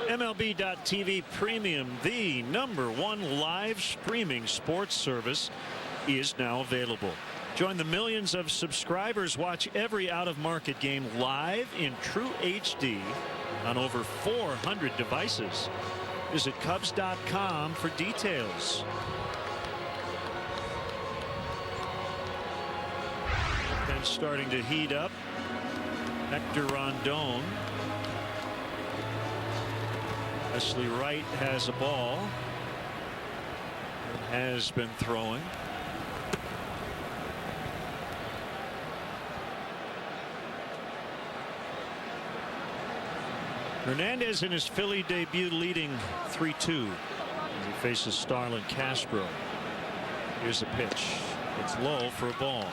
MLB.TV Premium, the #1 live streaming sports service, is now available. Join the millions of subscribers. Watch every out-of-market game live in true HD on over 400 devices. Visit Cubs.com for details. And starting to heat up. Hector Rondon. Wesley Wright has a ball. Has been throwing. Hernandez in his Philly debut leading 3-2. He faces Starlin Castro. Here's a pitch. It's low for a ball.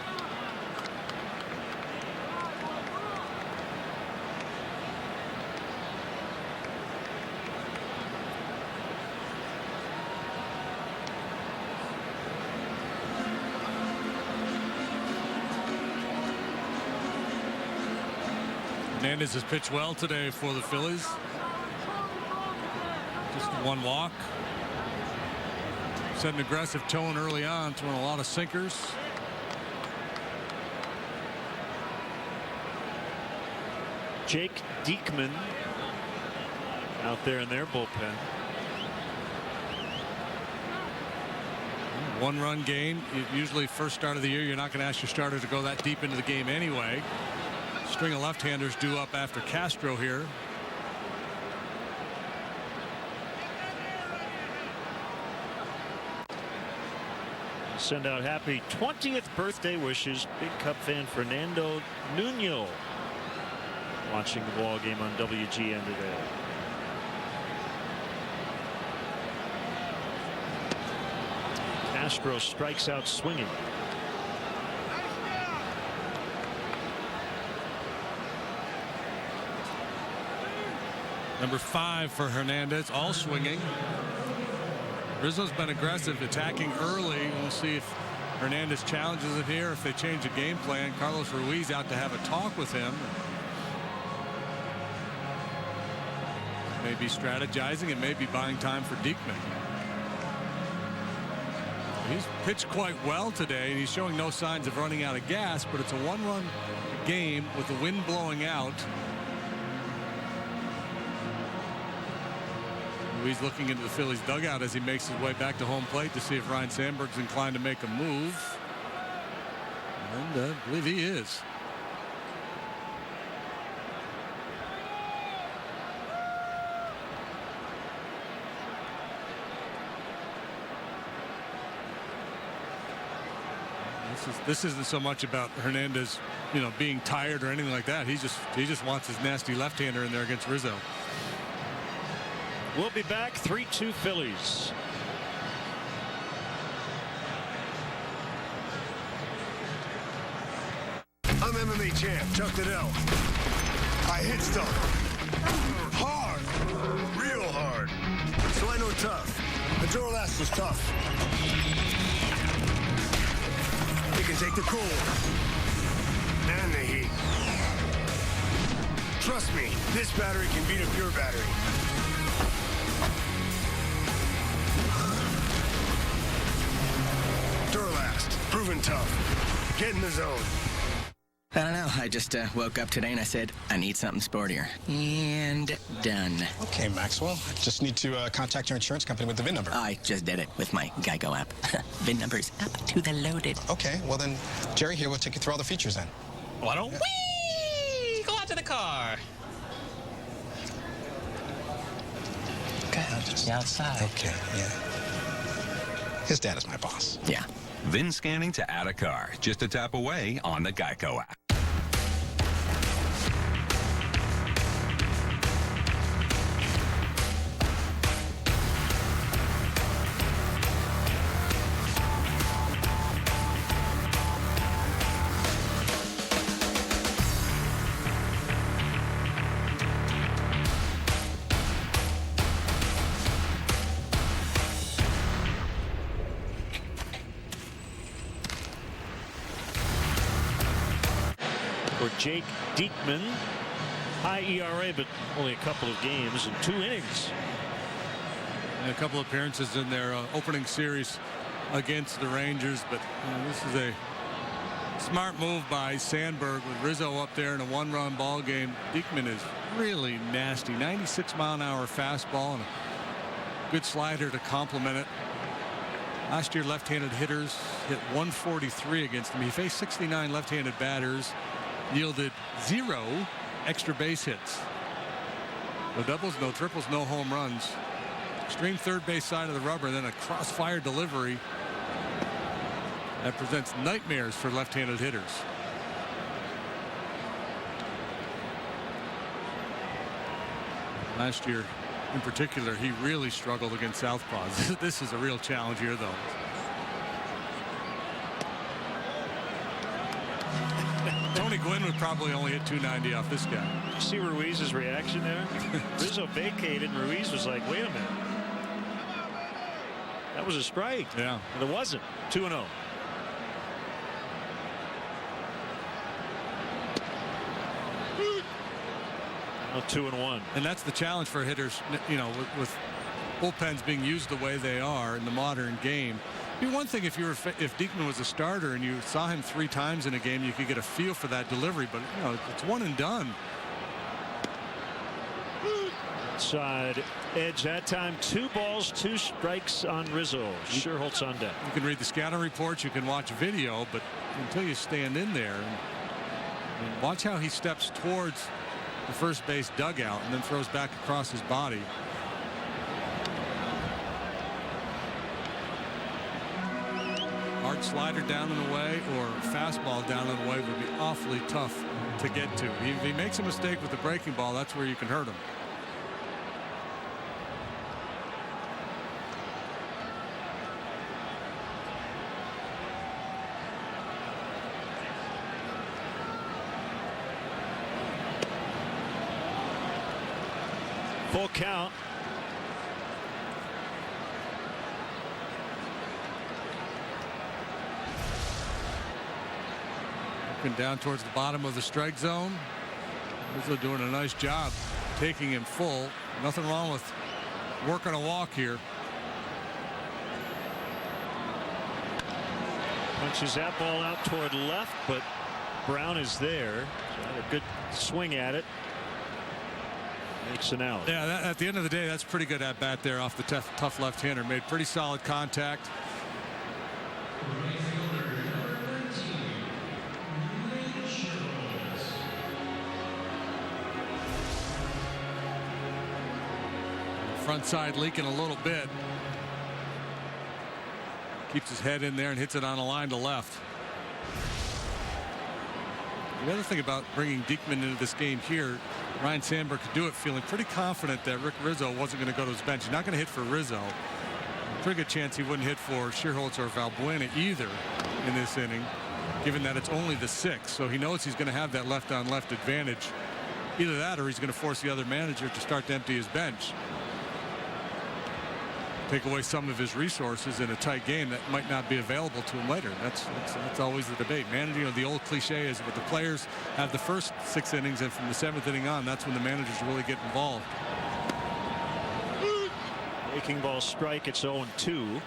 Hernandez has pitched well today for the Phillies. Just one walk. Set an aggressive tone early on, throwing a lot of sinkers. Jake Diekman out there in their bullpen. One-run game. Usually first start of the year, you're not going to ask your starter to go that deep into the game anyway. String of left-handers due up after Castro here. Send out happy 20th birthday wishes. Big Cub fan Fernando Nuno watching the ball game on WGN today. Castro strikes out swinging. Number 5 for Hernandez, all swinging. Rizzo's been aggressive, attacking early. We'll see if Hernandez challenges it here, if they change the game plan. Carlos Ruiz out to have a talk with him. Maybe strategizing and maybe buying time for Diekman. He's pitched quite well today, and he's showing no signs of running out of gas, but it's a one-run game with the wind blowing out. He's looking into the Phillies dugout as he makes his way back to home plate to see if Ryan Sandberg's inclined to make a move. And I believe he is. This isn't so much about Hernandez, being tired or anything like that. He just wants his nasty left-hander in there against Rizzo. We'll be back. 3-2 Phillies. I'm MMA champ Chuck Liddell. I hit stuff hard, real hard. So I know tough. The Duralast is tough. It can take the cold and the heat. Trust me, this battery can beat a pure battery. Duralast, proven tough. Get in the zone. I don't know. I just woke up today and I said, I need something sportier. And done. Okay, Maxwell. I just need to contact your insurance company with the VIN number. I just did it with my Geico app. VIN number's up to the loaded. Okay, well then, Jerry here will take you through all the features then. Why don't we go out to the car? Okay, I'll just... Yeah, outside. Okay, yeah. His dad is my boss. Yeah. VIN scanning to add a car. Just a tap away on the Geico app. For Jake Diekman, High ERA, but only a couple of games and 2 innings. And a couple of appearances in their opening series against the Rangers, but this is a smart move by Sandberg with Rizzo up there in a 1-run ball game. Diekman is really nasty. 96-mile-an-hour fastball and a good slider to complement it. Last year, left-handed hitters hit 143 against him. He faced 69 left-handed batters, yielded 0 extra base hits. No doubles, no triples, no home runs. Extreme third base side of the rubber, then a crossfire delivery that presents nightmares for left-handed hitters. Last year in particular, he really struggled against southpaws. This is a real challenge here, though. Tony Gwynn would probably only hit 290 off this guy. Did you see Ruiz's reaction there? Rizzo vacated, and Ruiz was like, wait a minute. That was a strike. Yeah. And it wasn't. 2-0. Now 2-1. And that's the challenge for hitters, you know, with bullpens being used the way they are in the modern game. It'd be one thing if Diekman was a starter and you saw him 3 times in a game, you could get a feel for that delivery, but you know, it's one and done. Side edge that time. 2 balls, 2 strikes on Rizzo. Sherholtz on deck. You can read the scouting reports, you can watch video, but until you stand in there and watch how he steps towards the first base dugout and then throws back across his body. Hard slider down and away or fastball down and away would be awfully tough to get to. If he makes a mistake with the breaking ball, that's where you can hurt him. Full count. Looking down towards the bottom of the strike zone. Rizzo doing a nice job taking him full. Nothing wrong with working a walk here. Punches that ball out toward left, but Brown is there. So had a good swing at it. Makes an out. Yeah, at the end of the day, that's pretty good at bat there off the tough left-hander. Made pretty solid contact. Front side leaking a little bit. Keeps his head in there and hits it on a line to left. The other thing about bringing Diekman into this game here, Ryan Sandberg could do it feeling pretty confident that Rick Rizzo wasn't going to go to his bench. He's not going to hit for Rizzo. Pretty good chance he wouldn't hit for Sherholtz or Valbuena either in this inning, given that it's only the 6th. So he knows he's going to have that left-on-left advantage. Either that or he's going to force the other manager to start to empty his bench. Take away some of his resources in a tight game that might not be available to him later. That's always the debate. Managing, you know, the old cliche is with the players have the first 6 innings, and from the 7th inning on, that's when the managers really get involved. Breaking ball strike. It's 0-2.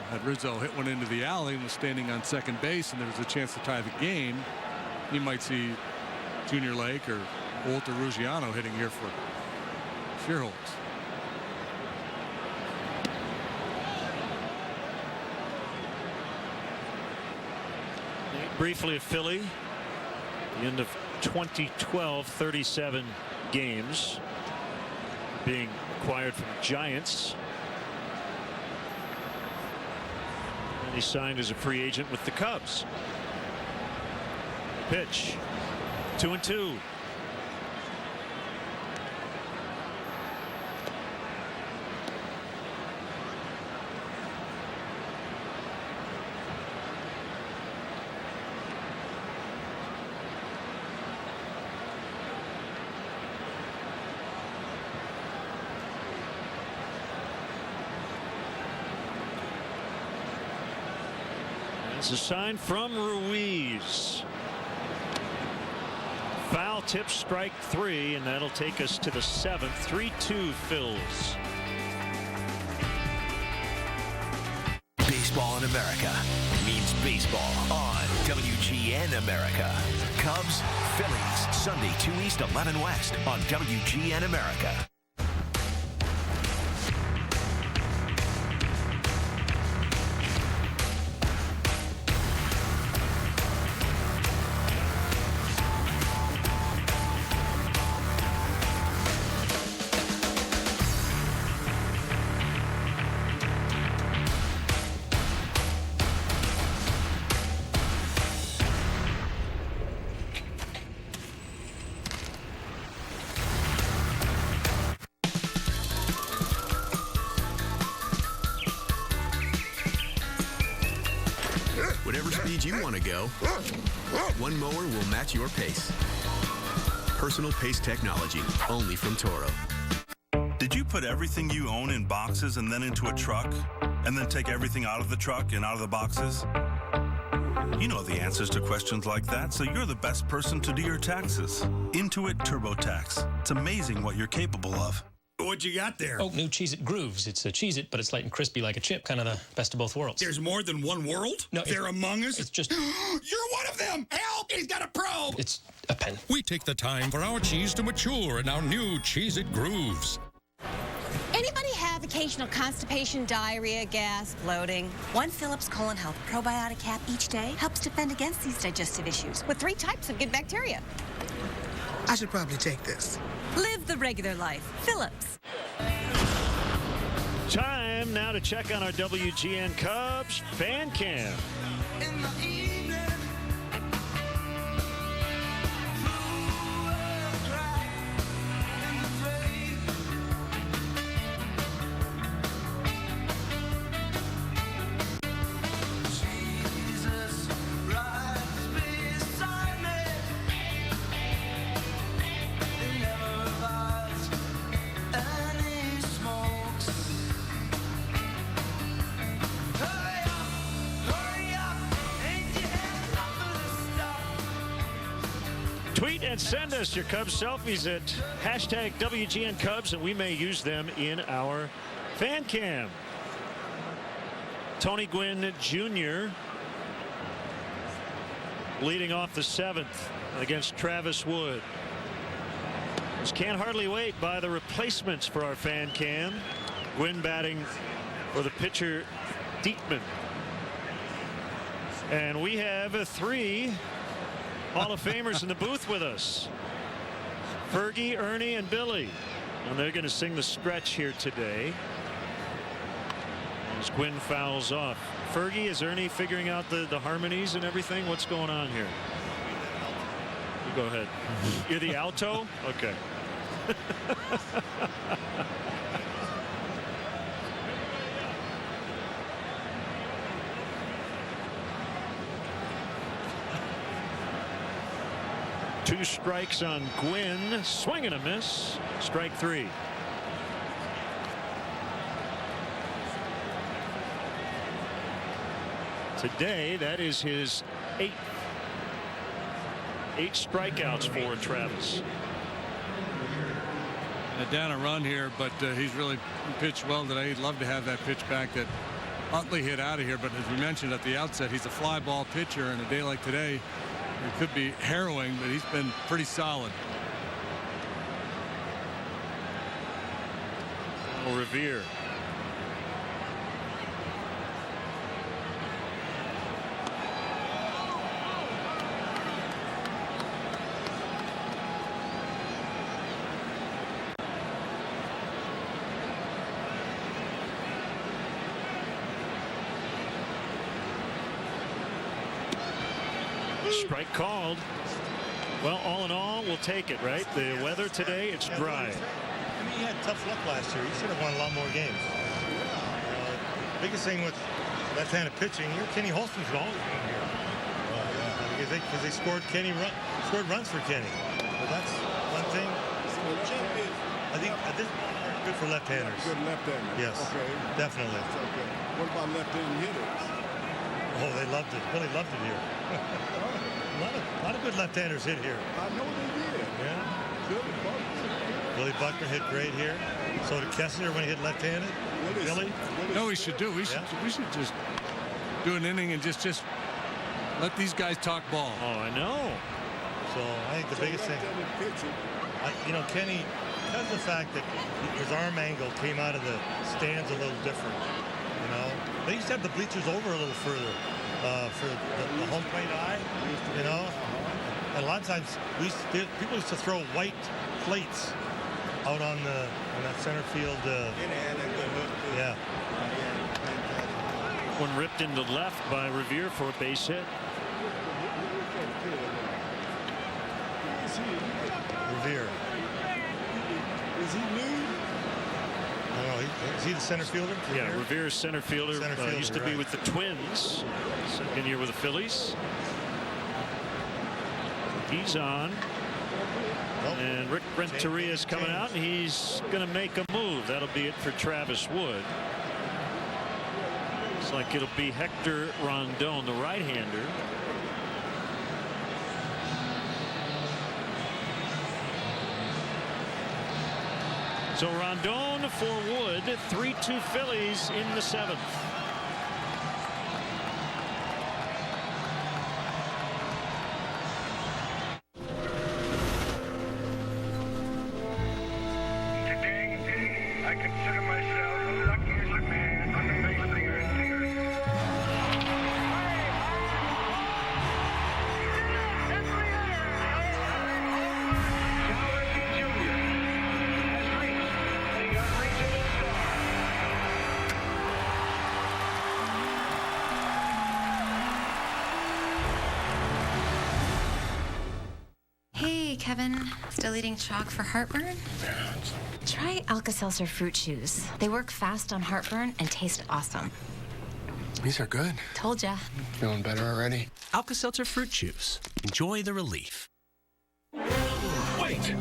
Had Rizzo hit one into the alley and was standing on second base, and there was a chance to tie the game, you might see Junior Lake or Walter Ruggiano hitting here for Sherholtz. Briefly a Philly. The end of 2012, 37 games. Being acquired from the Giants. And he signed as a free agent with the Cubs. Pitch. 2-2. It's a sign from Ruiz. Foul tip, strike 3, and that'll take us to the 7th. 3-2 Phils. Baseball in America means baseball on WGN America. Cubs, Phillies, Sunday 2 East, 11 West on WGN America. Whatever speed you want to go, one mower will match your pace. Personal pace technology, only from Toro. Did you put everything you own in boxes and then into a truck, and then take everything out of the truck and out of the boxes? You know the answers to questions like that, so you're the best person to do your taxes. Intuit TurboTax. It's amazing what you're capable of. What you got there? Oh, new Cheez-It Grooves. It's a Cheez-It, but it's light and crispy like a chip, kind of the best of both worlds. There's more than one world? No, they're among us? It's just... You're one of them! Help! He's got a probe! It's a pen. We take the time for our cheese to mature in our new Cheez-It Grooves. Anybody have occasional constipation, diarrhea, gas, bloating? One Phillips Colon Health probiotic cap each day helps defend against these digestive issues with 3 types of good bacteria. I should probably take this. Live the regular life. Phillips. Time now to check on our WGN Cubs fan cam. Tweet and send us your Cubs selfies at hashtag WGN Cubs, and we may use them in our fan cam. Tony Gwynn Jr. leading off the 7th against Travis Wood. Just can't hardly wait by the replacements for our fan cam. Gwynn batting for the pitcher Diekman. And we have 3 Hall of Famers in the booth with us. Fergie, Ernie, and Billy. And they're going to sing the stretch here today. As Gwynn fouls off. Fergie, is Ernie figuring out the harmonies and everything? What's going on here? You go ahead. You're the alto? Okay. Two strikes on Gwynn. Swing and a miss. Strike 3. Today, that is his 8th. 8 strikeouts for Travis. Down a run here, but he's really pitched well today. He'd love to have that pitch back that Utley hit out of here, but as we mentioned at the outset, he's a fly ball pitcher, and a day like today, it could be harrowing, but he's been pretty solid. Revere. Strike called. Well, all in all, we'll take it, right? The weather today, it's dry. I mean, he had tough luck last year. He should have won a lot more games. Biggest thing with left-handed pitching, Kenny Holston's always been here. Because they scored runs for Kenny. But that's one thing. I think this is good for left-handers. Good left-handers. Yes, okay. Definitely. Okay. What about left-handed hitters? Oh, they loved it. Really loved it here. A lot of good left-handers hit here. I know they did. Billy Buckner hit great here. So did Kessler when he hit left-handed. Billy. No, we should do. We should just do an inning and just let these guys talk ball. Oh, I know. So I think the biggest thing, Kenny, because of the fact that his arm angle came out of the stands a little different. They used to have the bleachers over a little further for the home plate eye. And a lot of times people used to throw white plates out on that center field. Yeah. One ripped into left by Revere for a base hit. Revere. Is he new? I don't know. Is he the center fielder? Yeah, Revere's center fielder. Used to be right. with the Twins. Second year with the Phillies. He's on. And Rick Renteria is coming out, and he's going to make a move. That'll be it for Travis Wood. Looks like it'll be Hector Rondon, the right-hander. So Rondon for Wood. 3-2 Phillies in the 7th. I consider myself the luckiest man on the face of the earth. Hey, Kevin. Still eating chalk for heartburn? Try Alka-Seltzer fruit chews. They work fast on heartburn and taste awesome. These are good. Told ya. Feeling better already? Alka-Seltzer fruit chews. Enjoy the relief. Wait!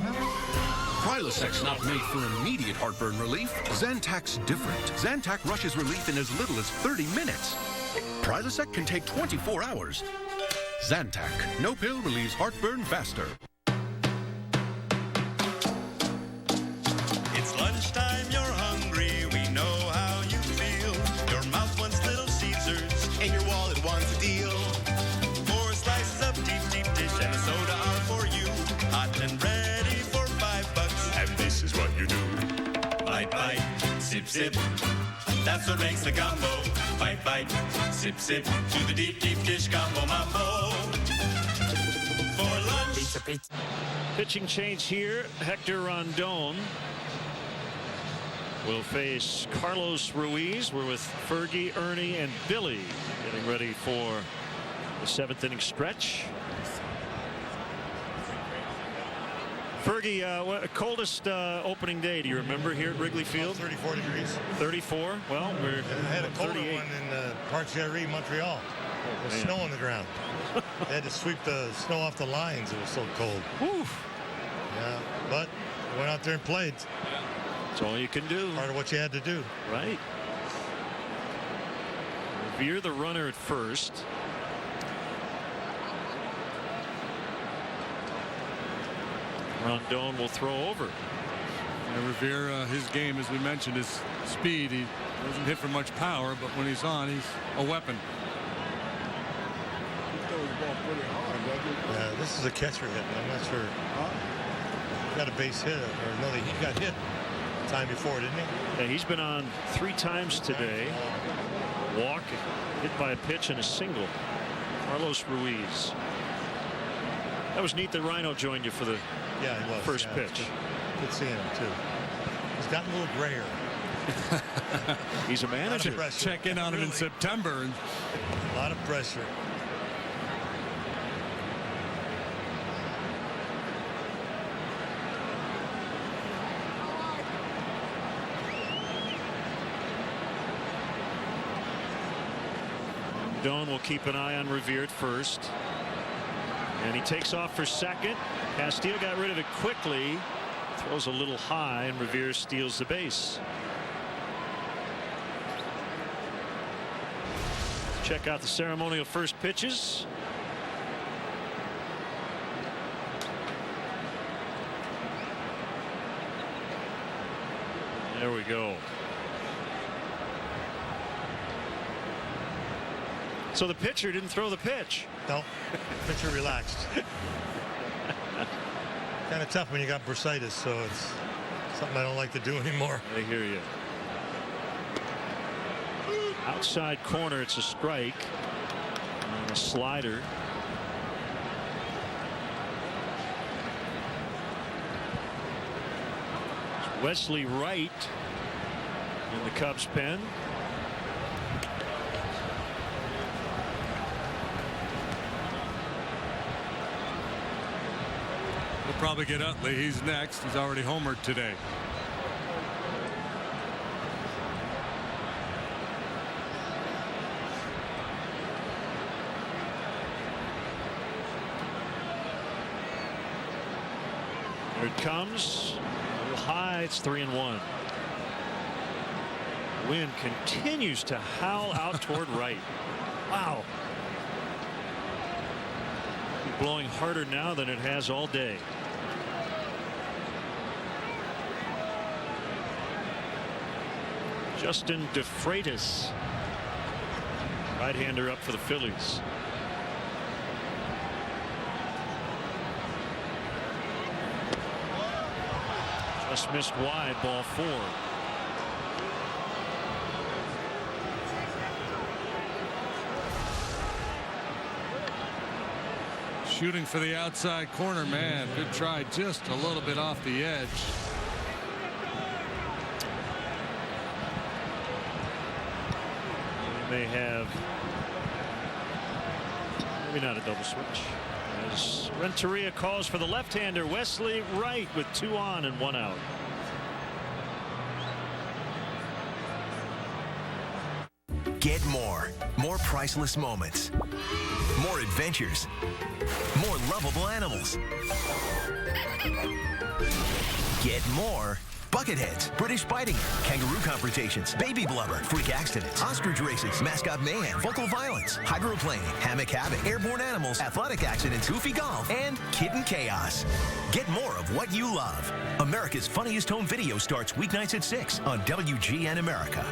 Prilosec's not made for immediate heartburn relief. Zantac's different. Zantac rushes relief in as little as 30 minutes. Prilosec can take 24 hours. Zantac. No pill relieves heartburn faster. It's lunchtime, you're hungry, we know how you feel. Your mouth wants Little Caesars, and your wallet wants a deal. 4 slices of deep dish and a soda are for you. Hot and ready for $5. And this is what you do. Bite, bite, sip, sip. That's what makes the combo. Bite, bite, sip, sip. To the deep dish combo mambo. For lunch. Pizza. Pitching change here. Hector Rondon will face Carlos Ruiz. We're with Fergie, Ernie, and Billy getting ready for the 7th inning stretch. Fergie, coldest opening day, do you remember, here at Wrigley Field? 34 degrees. 34? Well, we're I had a colder 38. one in Parc Géry, Montreal. There's snow on the ground. They had to sweep the snow off the lines. It was so cold. Whew. Yeah, but I went out there and played. That's all you can do. Part of what you had to do. Right. Revere the runner at first. Rondon will throw over. And Revere, his game, as we mentioned, is speed. He doesn't hit for much power, but when he's on, he's a weapon. Yeah, this is a catcher hit, but I'm not sure. He got a base hit, or no, he got hit the time before, didn't he? Yeah, he's been on 3 times today. Walk, hit by a pitch, and a single. Carlos Ruiz. That was neat that Rhino joined you for the first pitch. Good seeing him, too. He's gotten a little grayer. He's a manager. Check in on him in September. A lot of pressure. Doan will keep an eye on Revere at first. And he takes off for second. Castillo got rid of it quickly. Throws a little high, and Revere steals the base. Check out the ceremonial first pitches. There we go. So the pitcher didn't throw the pitch. No, pitcher relaxed. Kind of tough when you got bursitis, so it's something I don't like to do anymore. I hear you. Outside corner, it's a strike. And a slider. Wesley Wright in the Cubs pen. We'll probably get Utley. He's next. He's already homered today. Here it comes. A little high. It's 3-1. Wind continues to howl out toward right. Wow. Blowing harder now than it has all day. Justin DeFreitas, right-hander, up for the Phillies. Just missed wide, ball 4. Shooting for the outside corner, man. Good try, just a little bit off the edge. They have maybe not a double switch. As Renteria calls for the left-hander Wesley Wright with 2 on and 1 out. Get more priceless moments, more adventures, more lovable animals. Get more Bucketheads, British Biting, Kangaroo Confrontations, Baby Blubber, Freak Accidents, Ostrich Races, Mascot Mayhem, Vocal Violence, Hydroplaning, Hammock Havoc, Airborne Animals, Athletic Accidents, Goofy Golf, and Kitten Chaos. Get more of what you love. America's Funniest Home Video starts weeknights at 6 on WGN America.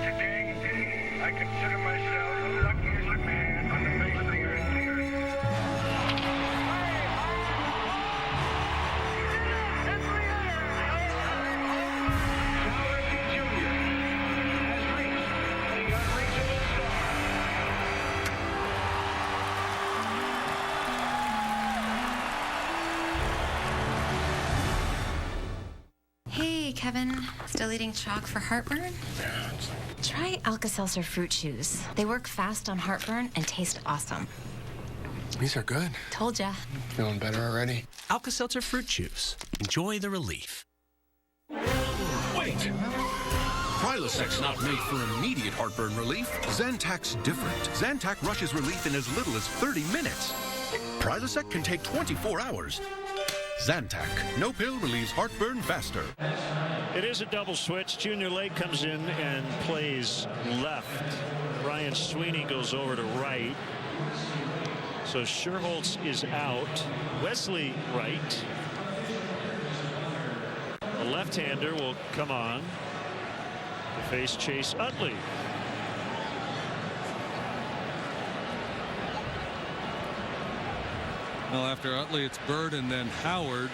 Today, I consider myself the luckiest man on the face of the earth. Hey, Kevin. Still eating chalk for heartburn? Try Alka-Seltzer fruit chews. They work fast on heartburn and taste awesome. These are good. Told ya. Feeling better already? Alka-Seltzer fruit chews. Enjoy the relief. Wait! Prilosec's not made for immediate heartburn relief. Zantac's different. Zantac rushes relief in as little as 30 minutes. Prilosec can take 24 hours. Zantac. No pill relieves heartburn faster. It is a double switch. Junior Lake comes in and plays left. Ryan Sweeney goes over to right. So Scherholtz is out. Wesley Wright, the left-hander, will come on to face Chase Utley. Well, after Utley, it's Bird and then Howard.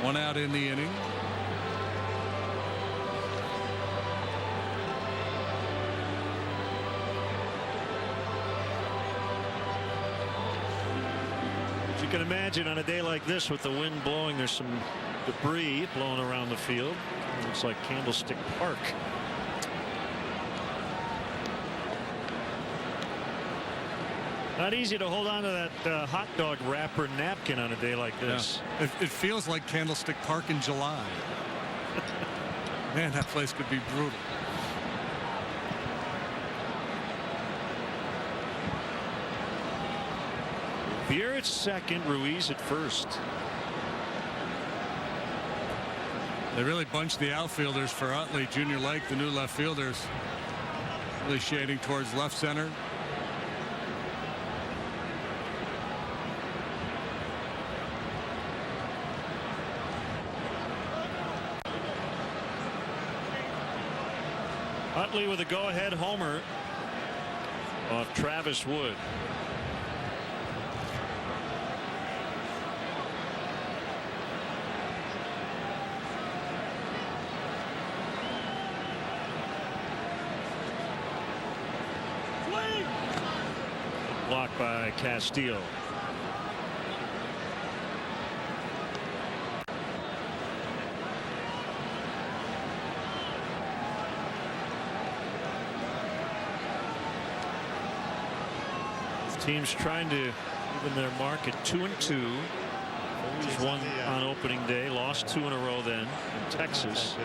1 out in the inning. As you can imagine, on a day like this with the wind blowing, there's some debris blowing around the field. It looks like Candlestick Park. Not easy to hold on to that hot dog wrapper napkin on a day like this. Yeah. It feels like Candlestick Park in July. Man, that place could be brutal. Beer at second, Ruiz at first. They really bunched the outfielders for Utley. Junior Lake, the new left fielders, really shading towards left center. Utley with a go-ahead homer off Travis Wood. Blocked by Castillo. Teams trying to even their mark at 2-2. Phillies won on opening day, lost 2 in a row then in Texas.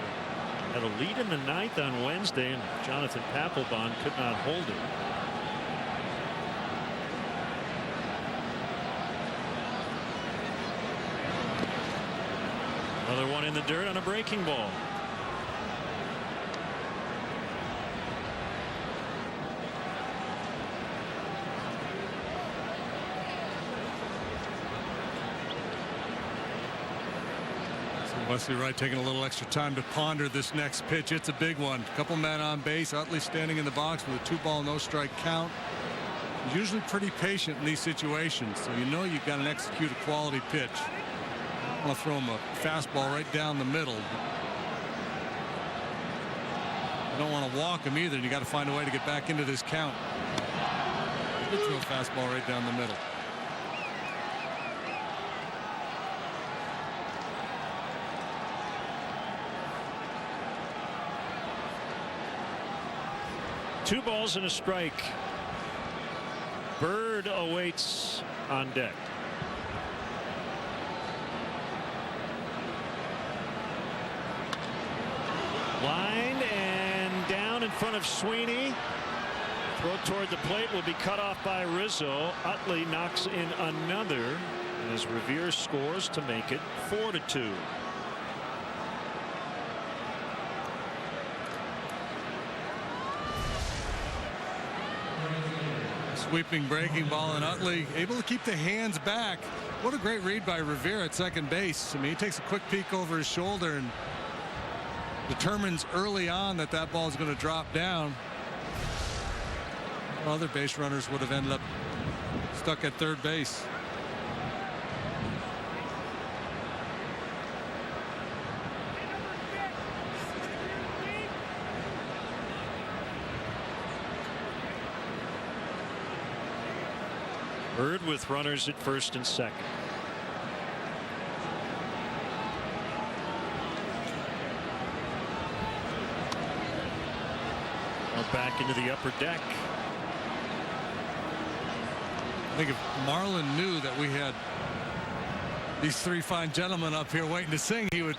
Had a lead in the 9th on Wednesday, and Jonathan Papelbon could not hold it. Another one in the dirt on a breaking ball. Wesley Wright taking a little extra time to ponder this next pitch. It's a big one. Couple men on base. Utley standing in the box with a 2-ball, no-strike count. He's usually pretty patient in these situations, so you know you've got to execute a quality pitch. I want to throw him a fastball right down the middle. You don't want to walk him either, and you got to find a way to get back into this count. He did throw a fastball right down the middle. Two balls and a strike. Bird awaits on deck. Lined and down in front of Sweeney. Throw toward the plate will be cut off by Rizzo. Utley knocks in another as Revere scores to make it 4-2. Sweeping breaking ball, and Utley able to keep the hands back. What a great read by Revere at second base. I mean, he takes a quick peek over his shoulder and determines early on that that ball is going to drop down. Other base runners would have ended up stuck at third base. Bird with runners at first and second. Now back into the upper deck. I think if Marlin knew that we had these three fine gentlemen up here waiting to sing, he would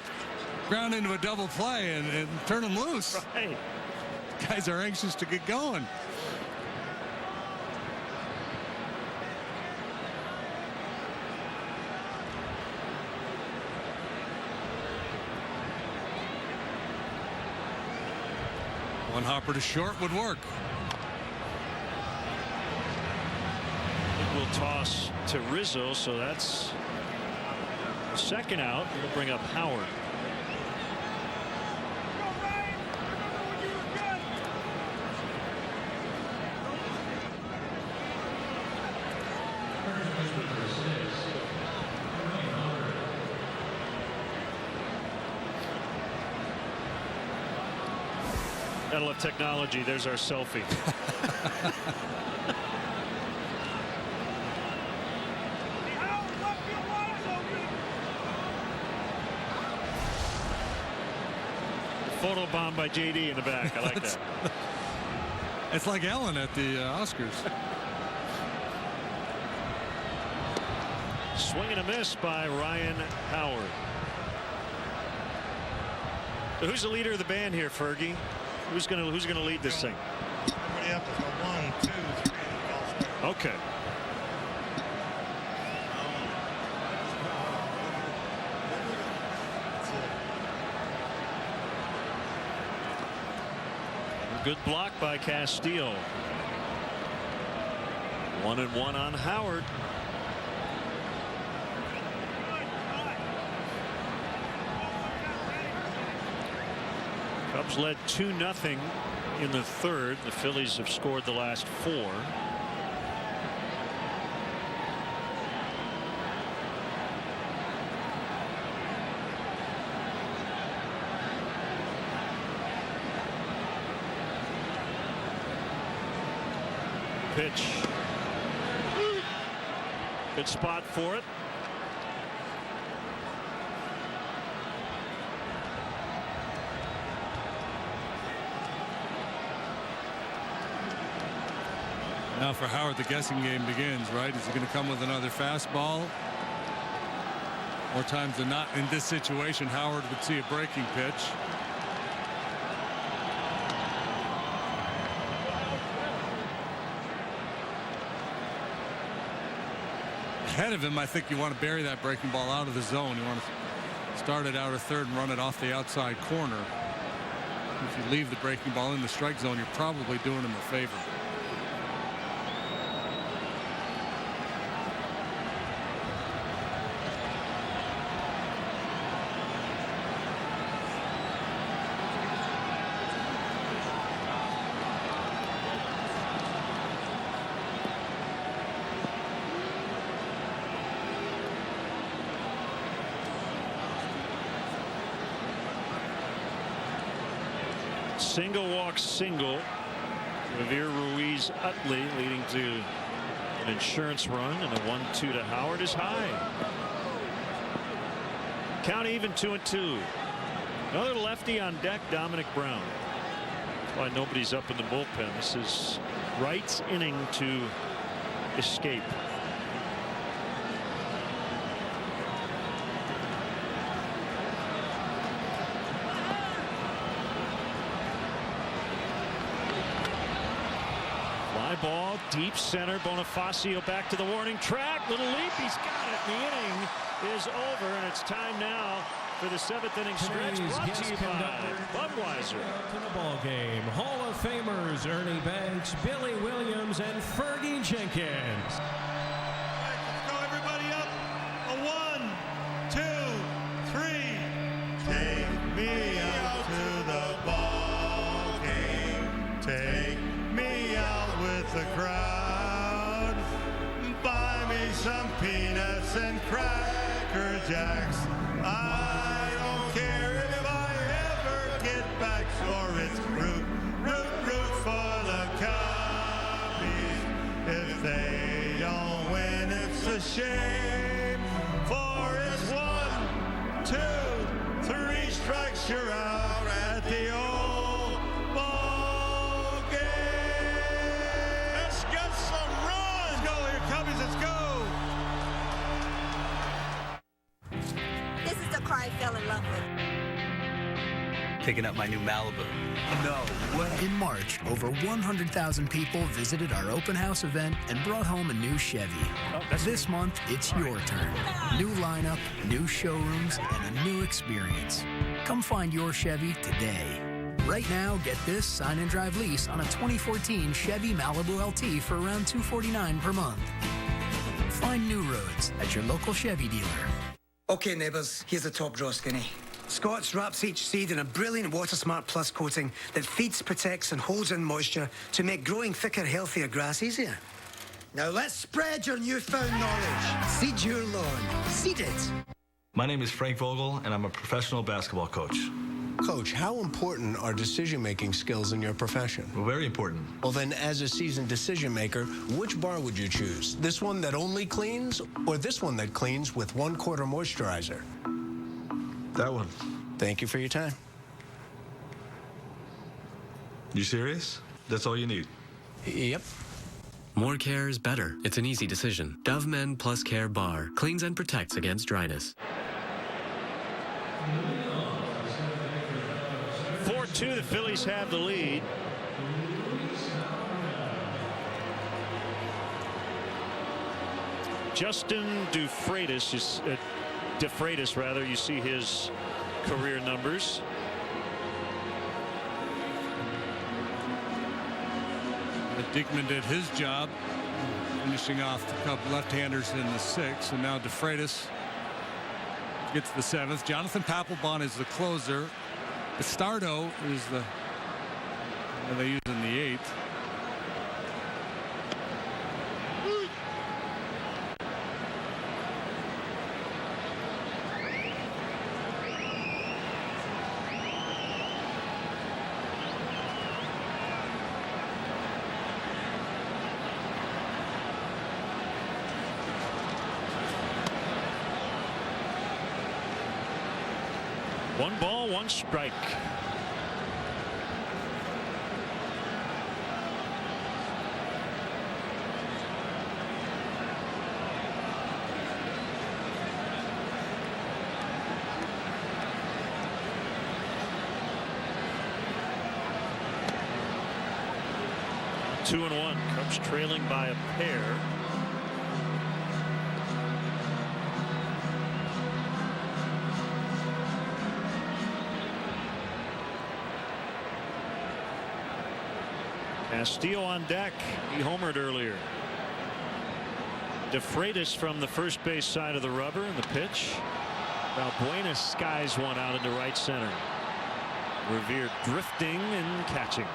ground into a double play and turn them loose. Right. Guys are anxious to get going. One hopper to short would work. It will toss to Rizzo, so that's second out. We'll bring up Howard. I love technology. There's our selfie. Photo bomb by JD in the back. I like that. It's like Ellen at the Oscars. Swing and a miss by Ryan Howard. So who's the leader of the band here, Fergie? Who's gonna lead this thing? Everybody up to 1, 2, 3. Okay. Good block by Castillo. 1-1 on Howard. Cubs led 2-0 in the third. The Phillies have scored the last 4. Pitch. Good spot for it. Now for Howard, the guessing game begins, right? Is he going to come with another fastball? More times than not, in this situation, Howard would see a breaking pitch. Ahead of him, I think you want to bury that breaking ball out of the zone. You want to start it out of third and run it off the outside corner. If you leave the breaking ball in the strike zone, you're probably doing him a favor. Single walk single. Javier Ruiz Utley leading to an insurance run, and a 1-2 to Howard is high. Count even 2-2. Another lefty on deck, Dominic Brown. That's why nobody's up in the bullpen. This is Wright's inning to escape. Ball deep center. Bonifacio back to the warning track. Little leap. He's got it. The inning is over, and it's time now for the 7th inning stretch. Brought to you by Budweiser. To the ball game, Hall of Famers Ernie Banks, Billy Williams, and Fergie Jenkins. Let's go, everybody up. A 1, 2, 3. Take me out to the ball game. Take me out with the crowd. Buy me some peanuts and Cracker Jacks. I don't care if I ever get back, or it's root for the Cubbies. If they don't win, it's a shame. For it's 1, 2, 3 strikes, you're out at the old ball game. Let's get some runs. Let's go here, Cubbies, let's go. This is the car I fell in love with. Picking up my new Malibu. No way. In March, over 100,000 people visited our open house event and brought home a new Chevy. This month, it's your turn. New lineup, new showrooms, and a new experience. Come find your Chevy today. Right now, get this sign and drive lease on a 2014 Chevy Malibu LT for around $249 per month. Find new roads at your local Chevy dealer. Okay, neighbours, here's the top draw skinny. Scott's wraps each seed in a brilliant WaterSmart Plus coating that feeds, protects and holds in moisture to make growing thicker, healthier grass easier. Now let's spread your newfound knowledge. Seed your lawn. Seed it. My name is Frank Vogel, and I'm a professional basketball coach. Coach, how important are decision-making skills in your profession? Well, very important. Well, then, as a seasoned decision-maker, which bar would you choose? This one that only cleans, or this one that cleans with 1/4 moisturizer? That one. Thank you for your time. You serious? That's all you need? Yep. More care is better. It's an easy decision. Dove Men Plus Care Bar cleans and protects against dryness. 4-2, the Phillies have the lead. Justin DeFreitas, rather, you see his career numbers. Dickman did his job, finishing off the couple left-handers in the 6th, and now DeFreitas gets the 7th. Jonathan Papelbon is the closer. Bastardo is the And they use in the 8th. One ball, one strike. Two and one. Cubs trailing by a pair. Castillo on deck. He homered earlier. DeFreitas from the first base side of the rubber in the pitch. Valbuena skies one out into right center. Revere drifting and catching.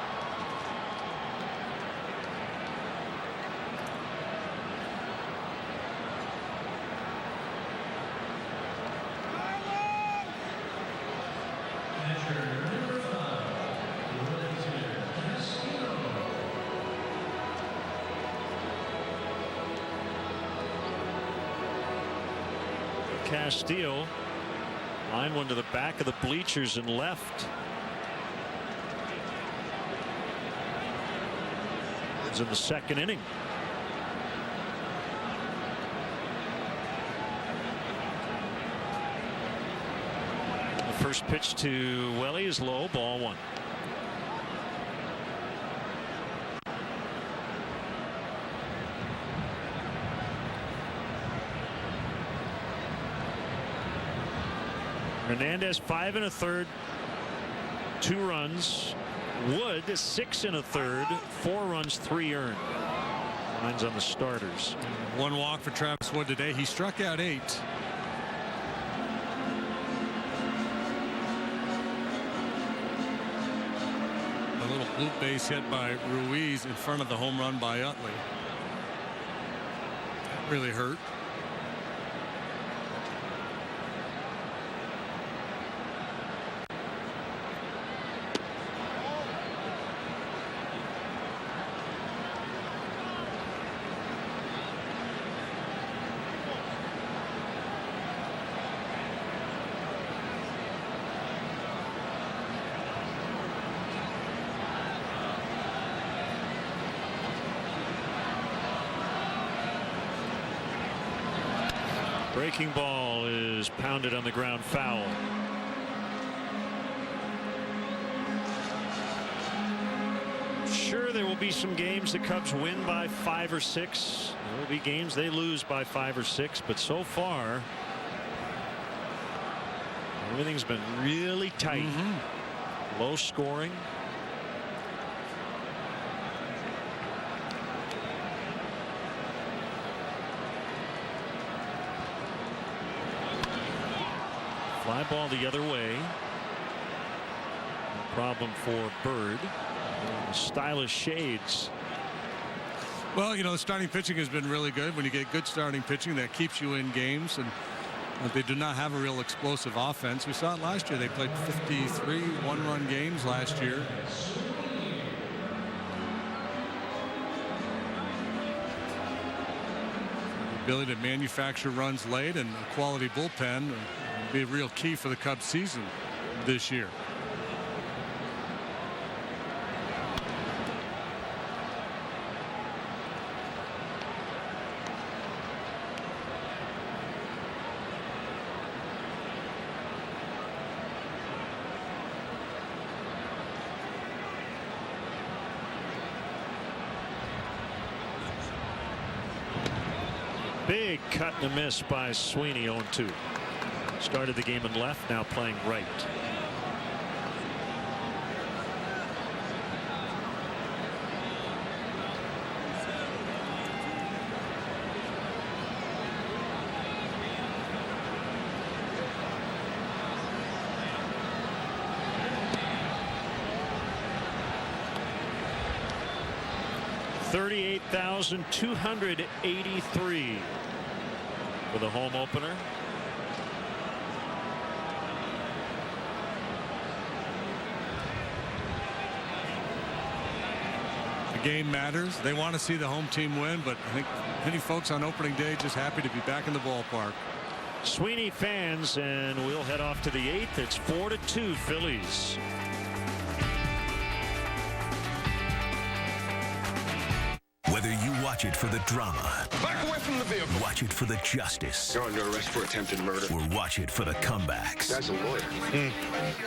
Castillo line one to the back of the bleachers and left. It's in the second inning. The first pitch to Welly is low, ball one. Hernandez 5 1/3, 2 runs. Wood 6 1/3, 4 runs, 3 earned. Lines on the starters. 1 walk for Travis Wood today. He struck out 8. A little bloop base hit by Ruiz in front of the home run by Utley. That really hurt. Breaking ball is pounded on the ground, foul. Sure, there will be some games the Cubs win by 5 or 6. There will be games they lose by 5 or 6, but so far everything's been really tight. Low scoring. Fly ball the other way. No problem for Bird. Stylish shades. Well, you know, the starting pitching has been really good. When you get good starting pitching, that keeps you in games, and they do not have a real explosive offense. We saw it last year. They played 53 one-run games last year. The ability to manufacture runs late and a quality bullpen will be a real key for the Cubs season this year. Big cut and a miss by Sweeney. 0-2. Started the game in left, now playing right. 38,283 for the home opener. The game matters. They want to see the home team win, but I think many folks on opening day just happy to be back in the ballpark. Sweeney fans, and we'll head off to the 8th. It's 4-2 Phillies. Whether you watch it for the drama, Back away from the vehicle. watch it for the justice, You're under arrest for attempted murder. or watch it for the comebacks, Guy's a lawyer.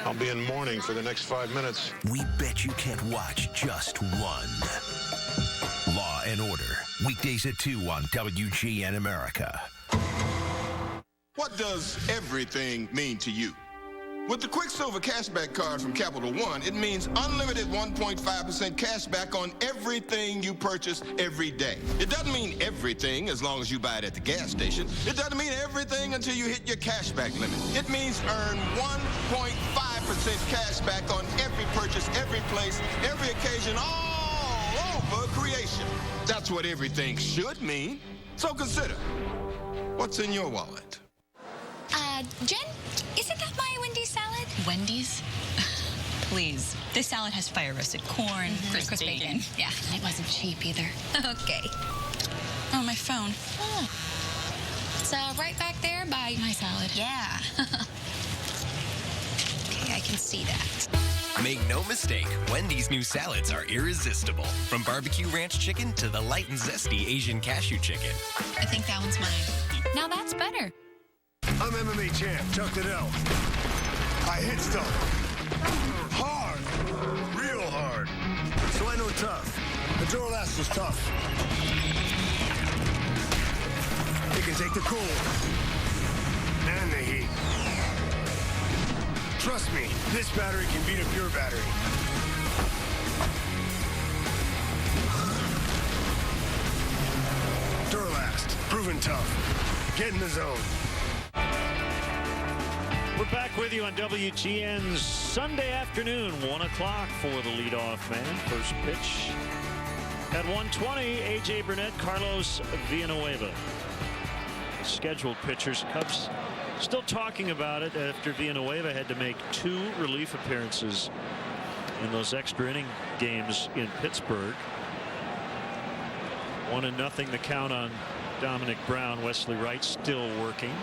I'll be in mourning for the next 5 minutes. we bet you can't watch just one. Law and Order, weekdays at 2 on WGN America. What does everything mean to you? With the Quicksilver Cashback Card from Capital One, it means unlimited 1.5% cashback on everything you purchase every day. It doesn't mean everything as long as you buy it at the gas station. It doesn't mean everything until you hit your cashback limit. It means earn 1.5% cashback on every purchase, every place, every occasion, all over creation. That's what everything should mean. So consider, what's in your wallet? Jen, isn't that my Wendy's salad? Wendy's? Please. This salad has fire roasted corn, crisp bacon. Yeah. It wasn't cheap either. Okay. Oh, my phone. Oh. It's right back there by my salad. Yeah. Okay, I can see that. Make no mistake, Wendy's new salads are irresistible. From barbecue ranch chicken to the light and zesty Asian cashew chicken. I think that one's mine. Now that's better. I'm MMA champ, Chuck Liddell. I hit stuff. Hard. Real hard. So I know tough. The Duralast was tough. It can take the cold. And the heat. Trust me, this battery can beat a pure battery. Duralast. Proven tough. Get in the zone. We're back with you on WGN's Sunday afternoon, 1 o'clock for the leadoff man. First pitch at 1:20, A.J. Burnett, Carlos Villanueva. Scheduled pitchers. Cubs still talking about it after Villanueva had to make 2 relief appearances in those extra inning games in Pittsburgh. 1-0 the count on Dominic Brown. Wesley Wright still working.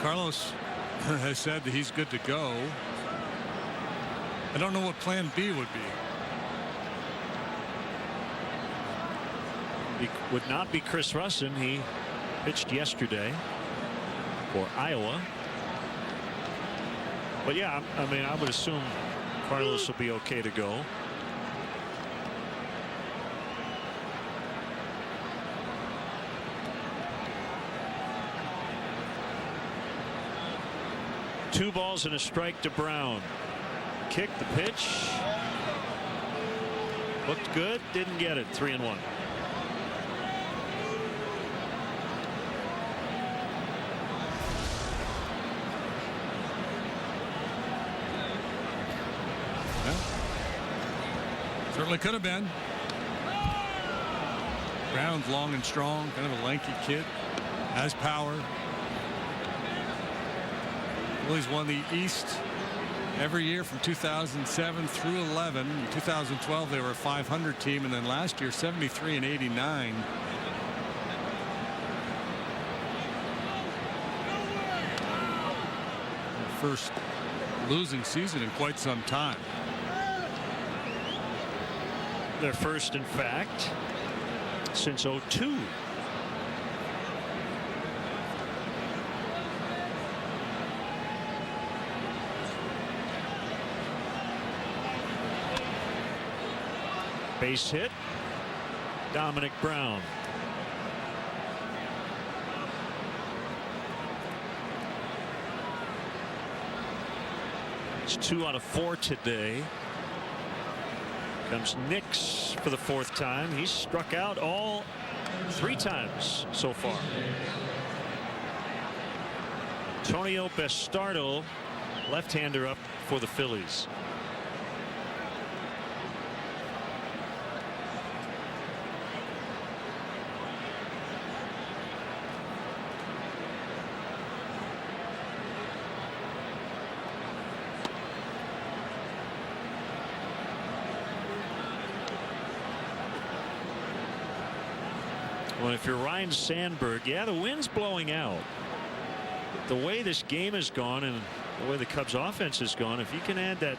Carlos has said that he's good to go. I don't know what plan B would be. It would not be Chris Russin. He pitched yesterday for Iowa. But yeah, I mean, I would assume Carlos will be okay to go. Two balls and a strike to Brown. Kick, the pitch. Looked good, didn't get it. 3-1. Certainly could have been. Brown's long and strong, kind of a lanky kid, has power. Phillies won the East every year from 2007 through 11. In 2012 they were a 500 team, and then last year 73 and 89. First losing season in quite some time. Their first, in fact, since 2002. Base hit. Dominic Brown. It's 2 out of 4 today. Comes Nix for the 4th time. He's struck out all 3 times so far. Antonio Bastardo, left-hander, up for the Phillies. Well, if you're Ryan Sandberg, yeah, the wind's blowing out. The way this game has gone and the way the Cubs offense has gone, if you can add that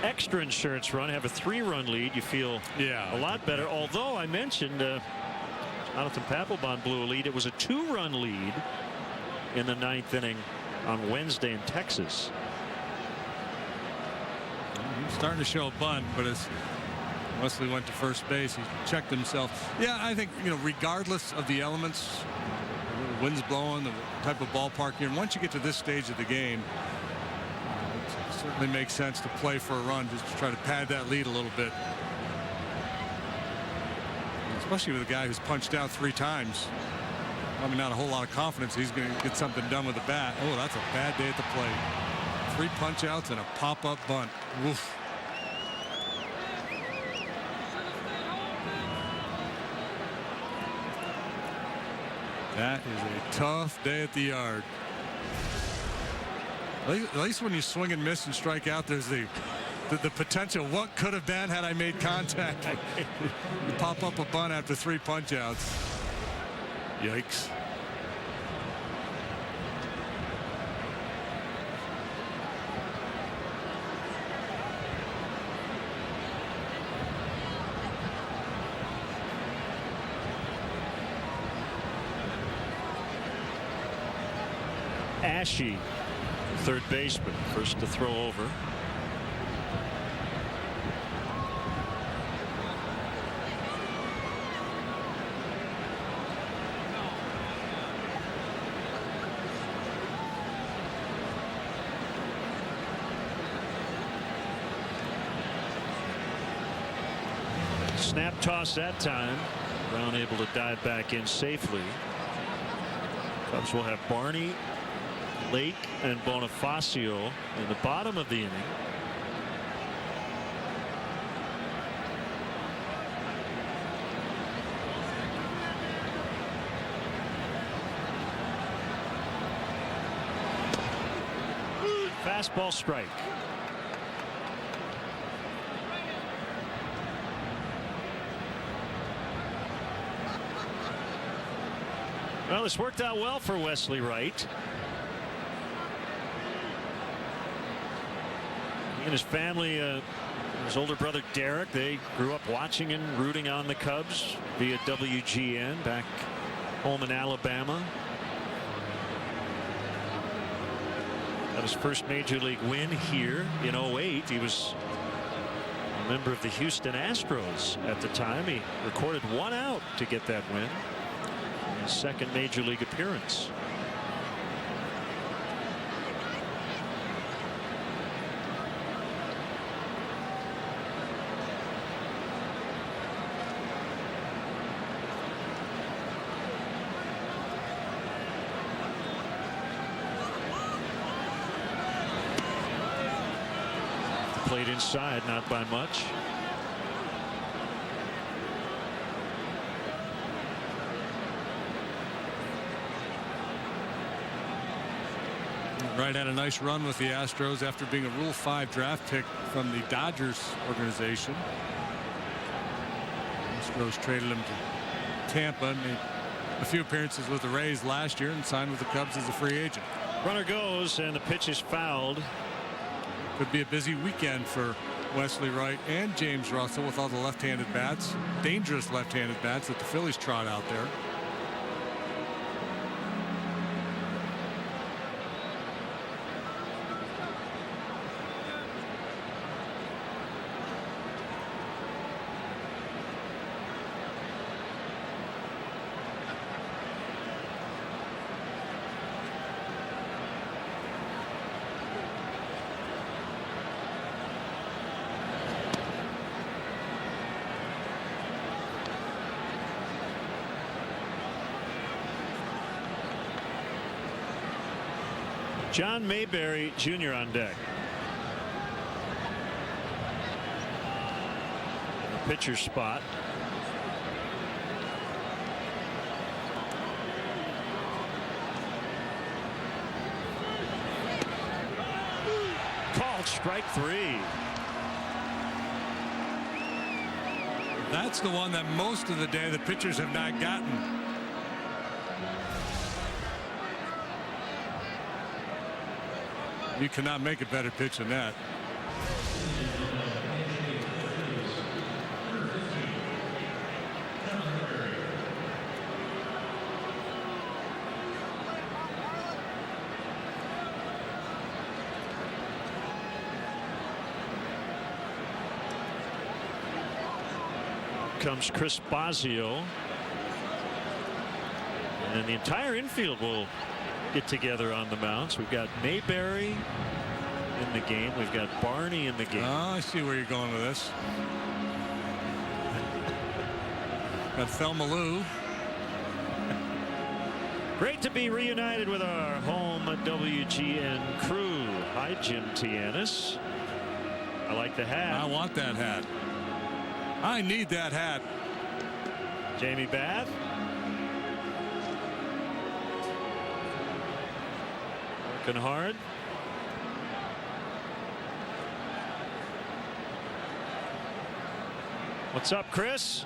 extra insurance run, have a 3-run lead, you feel a lot better. Although I mentioned Jonathan Papelbon blew a lead. It was a 2-run lead in the 9th inning on Wednesday in Texas. He's starting to show a bunt, but as Wesley went to first base, he checked himself. Yeah, I think, regardless of the elements, the wind's blowing, the type of ballpark here, and once you get to this stage of the game, it certainly makes sense to play for a run, just to try to pad that lead a little bit. Especially with a guy who's punched out 3 times. I mean, not a whole lot of confidence he's going to get something done with the bat. Oh, that's a bad day at the plate. 3 punch outs and a pop-up bunt. Woof. That is a tough day at the yard. At least when you swing and miss and strike out, there's the potential. What could have been had I made contact? You pop up a bunt after 3 punch outs. Yikes. Ashe, third baseman, first to throw over. Snap toss that time. Brown able to dive back in safely. Cubs will have Barney, Lake, and Bonifacio in the bottom of the inning. Fastball strike. Well, this worked out well for Wesley Wright. He and his family, his older brother Derek, they grew up watching and rooting on the Cubs via WGN back home in Alabama. Got his first major league win here in 08. He was a member of the Houston Astros at the time. He recorded 1 out to get that win. His second major league appearance. Played inside, not by much. Wright had a nice run with the Astros after being a Rule 5 draft pick from the Dodgers organization. Astros traded him to Tampa, made a few appearances with the Rays last year, and signed with the Cubs as a free agent. Runner goes, and the pitch is fouled. Could be a busy weekend for Wesley Wright and James Russell with all the left-handed bats, dangerous left-handed bats that the Phillies trot out there. John Mayberry Jr. on deck. The pitcher's spot. Called strike 3. That's the one that most of the day the pitchers have not gotten. You cannot make a better pitch than that. Comes Chris Bosio, and the entire infield will get together on the mounds. We've got Mayberry in the game. We've got Barney in the game. Oh, I see where you're going with this. Got Thelma Lou. Great to be reunited with our home WGN crew. Hi, Jim Tianis. I like the hat. I want that hat. I need that hat. Jamie Bath. Working hard. What's up, Chris?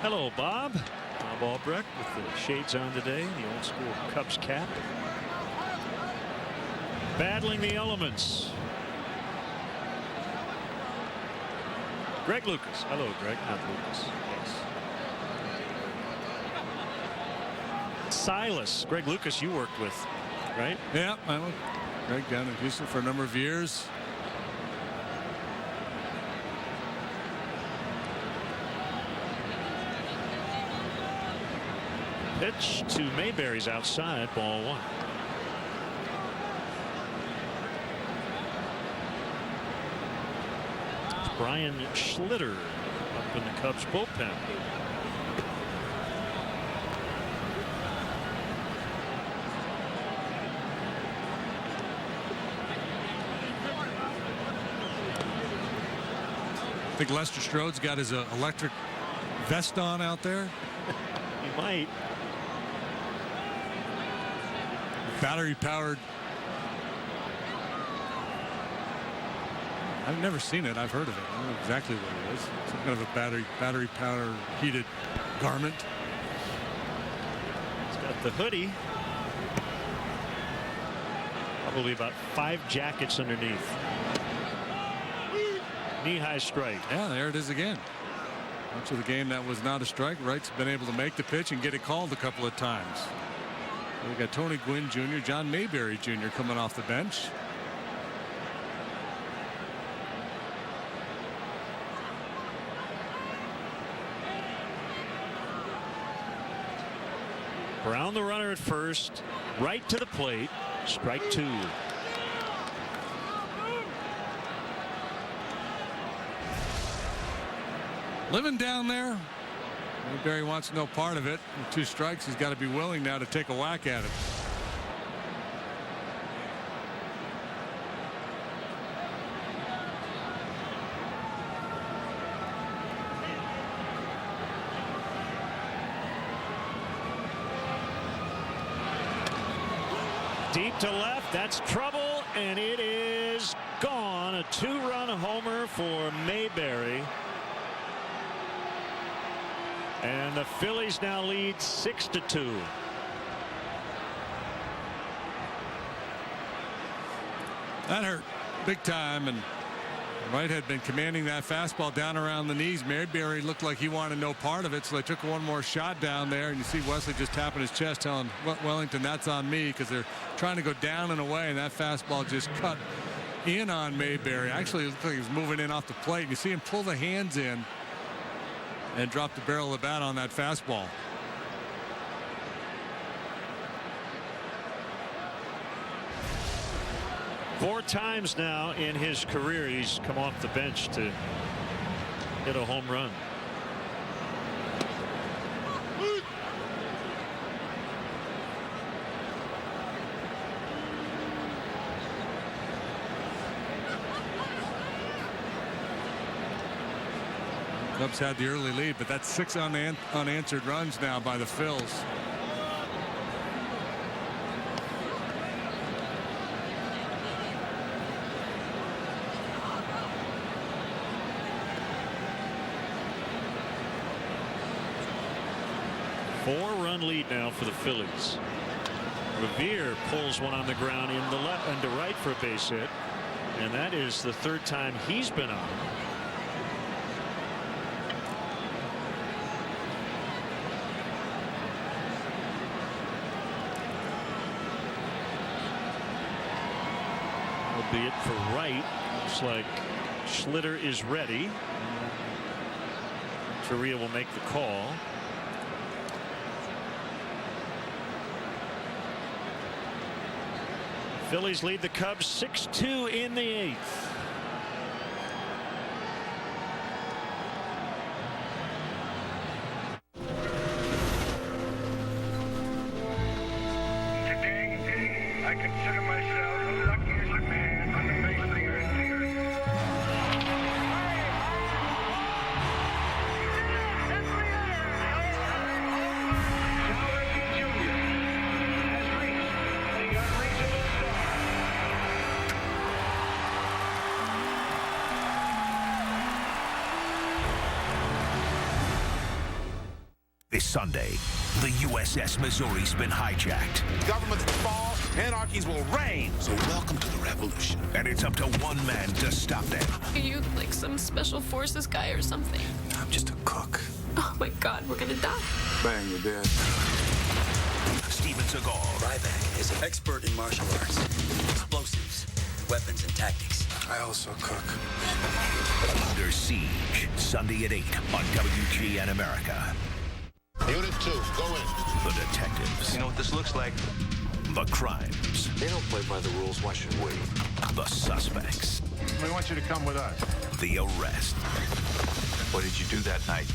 Hello, Bob. Bob Albrecht with the shades on today, the old school Cubs cap. Battling the elements. Greg Lucas. Hello, Greg. Not Lucas. Yes. Silas. Greg Lucas you worked with, right? Yeah, I was Greg down in Houston for a number of years. Pitch to Mayberry's outside, ball one. It's Brian Schlitter up in the Cubs bullpen. I think Lester Strode's got his electric vest on out there. He might. Battery powered. I've never seen it. I've heard of it. I don't know exactly what it is. Some kind of a battery powered heated garment. It's got the hoodie. Probably about 5 jackets underneath. Knee-high strike. Yeah, there it is again. Much of the game that was not a strike. Wright's been able to make the pitch and get it called a couple of times. We got Tony Gwynn Jr., John Mayberry Jr. coming off the bench. Brown the runner at first, right to the plate, strike 2. Living down there. Mayberry wants no part of it. With 2 strikes, he's got to be willing now to take a whack at it. Deep to left, that's trouble, and it is gone. A 2-run homer for Mayberry. And the Phillies now lead 6-2. That hurt big time, and Wright had been commanding that fastball down around the knees. Mayberry looked like he wanted no part of it, so they took one more shot down there, and you see Wesley just tapping his chest, telling Wellington that's on me, because they're trying to go down and away, and that fastball just cut in on Mayberry. Actually, it looked like he was moving in off the plate, and you see him pull the hands in and drop the barrel of the bat on that fastball. Four times now in his career he's come off the bench to hit a home run. Cubs had the early lead, but that's 6 unanswered runs now by the Phils. 4-run lead now for the Phillies. Revere pulls one on the ground in the left and to right for a base hit, and that is the third time he's been on. Albeit for right. Looks like Schlitter is ready. Torria will make the call. Phillies lead the Cubs 6-2 in the 8th. Today, I consider myself the luckiest man on the face of the earth. This Sunday, the USS Missouri's been hijacked. Governments will fall, anarchies will reign. So welcome to the revolution. And it's up to one man to stop them. Are you like some special forces guy or something? I'm just a cook. Oh my God, we're gonna die. Bang, you're dead. Steven Seagal. Ryback is an expert in martial arts, explosives, weapons, and tactics. I also cook. Under Siege, Sunday at 8 on WGN America. Unit 2, go in. The detectives. You know what this looks like? The crimes. They don't play by the rules. Why should we? The suspects. We want you to come with us. The arrest. What did you do that night?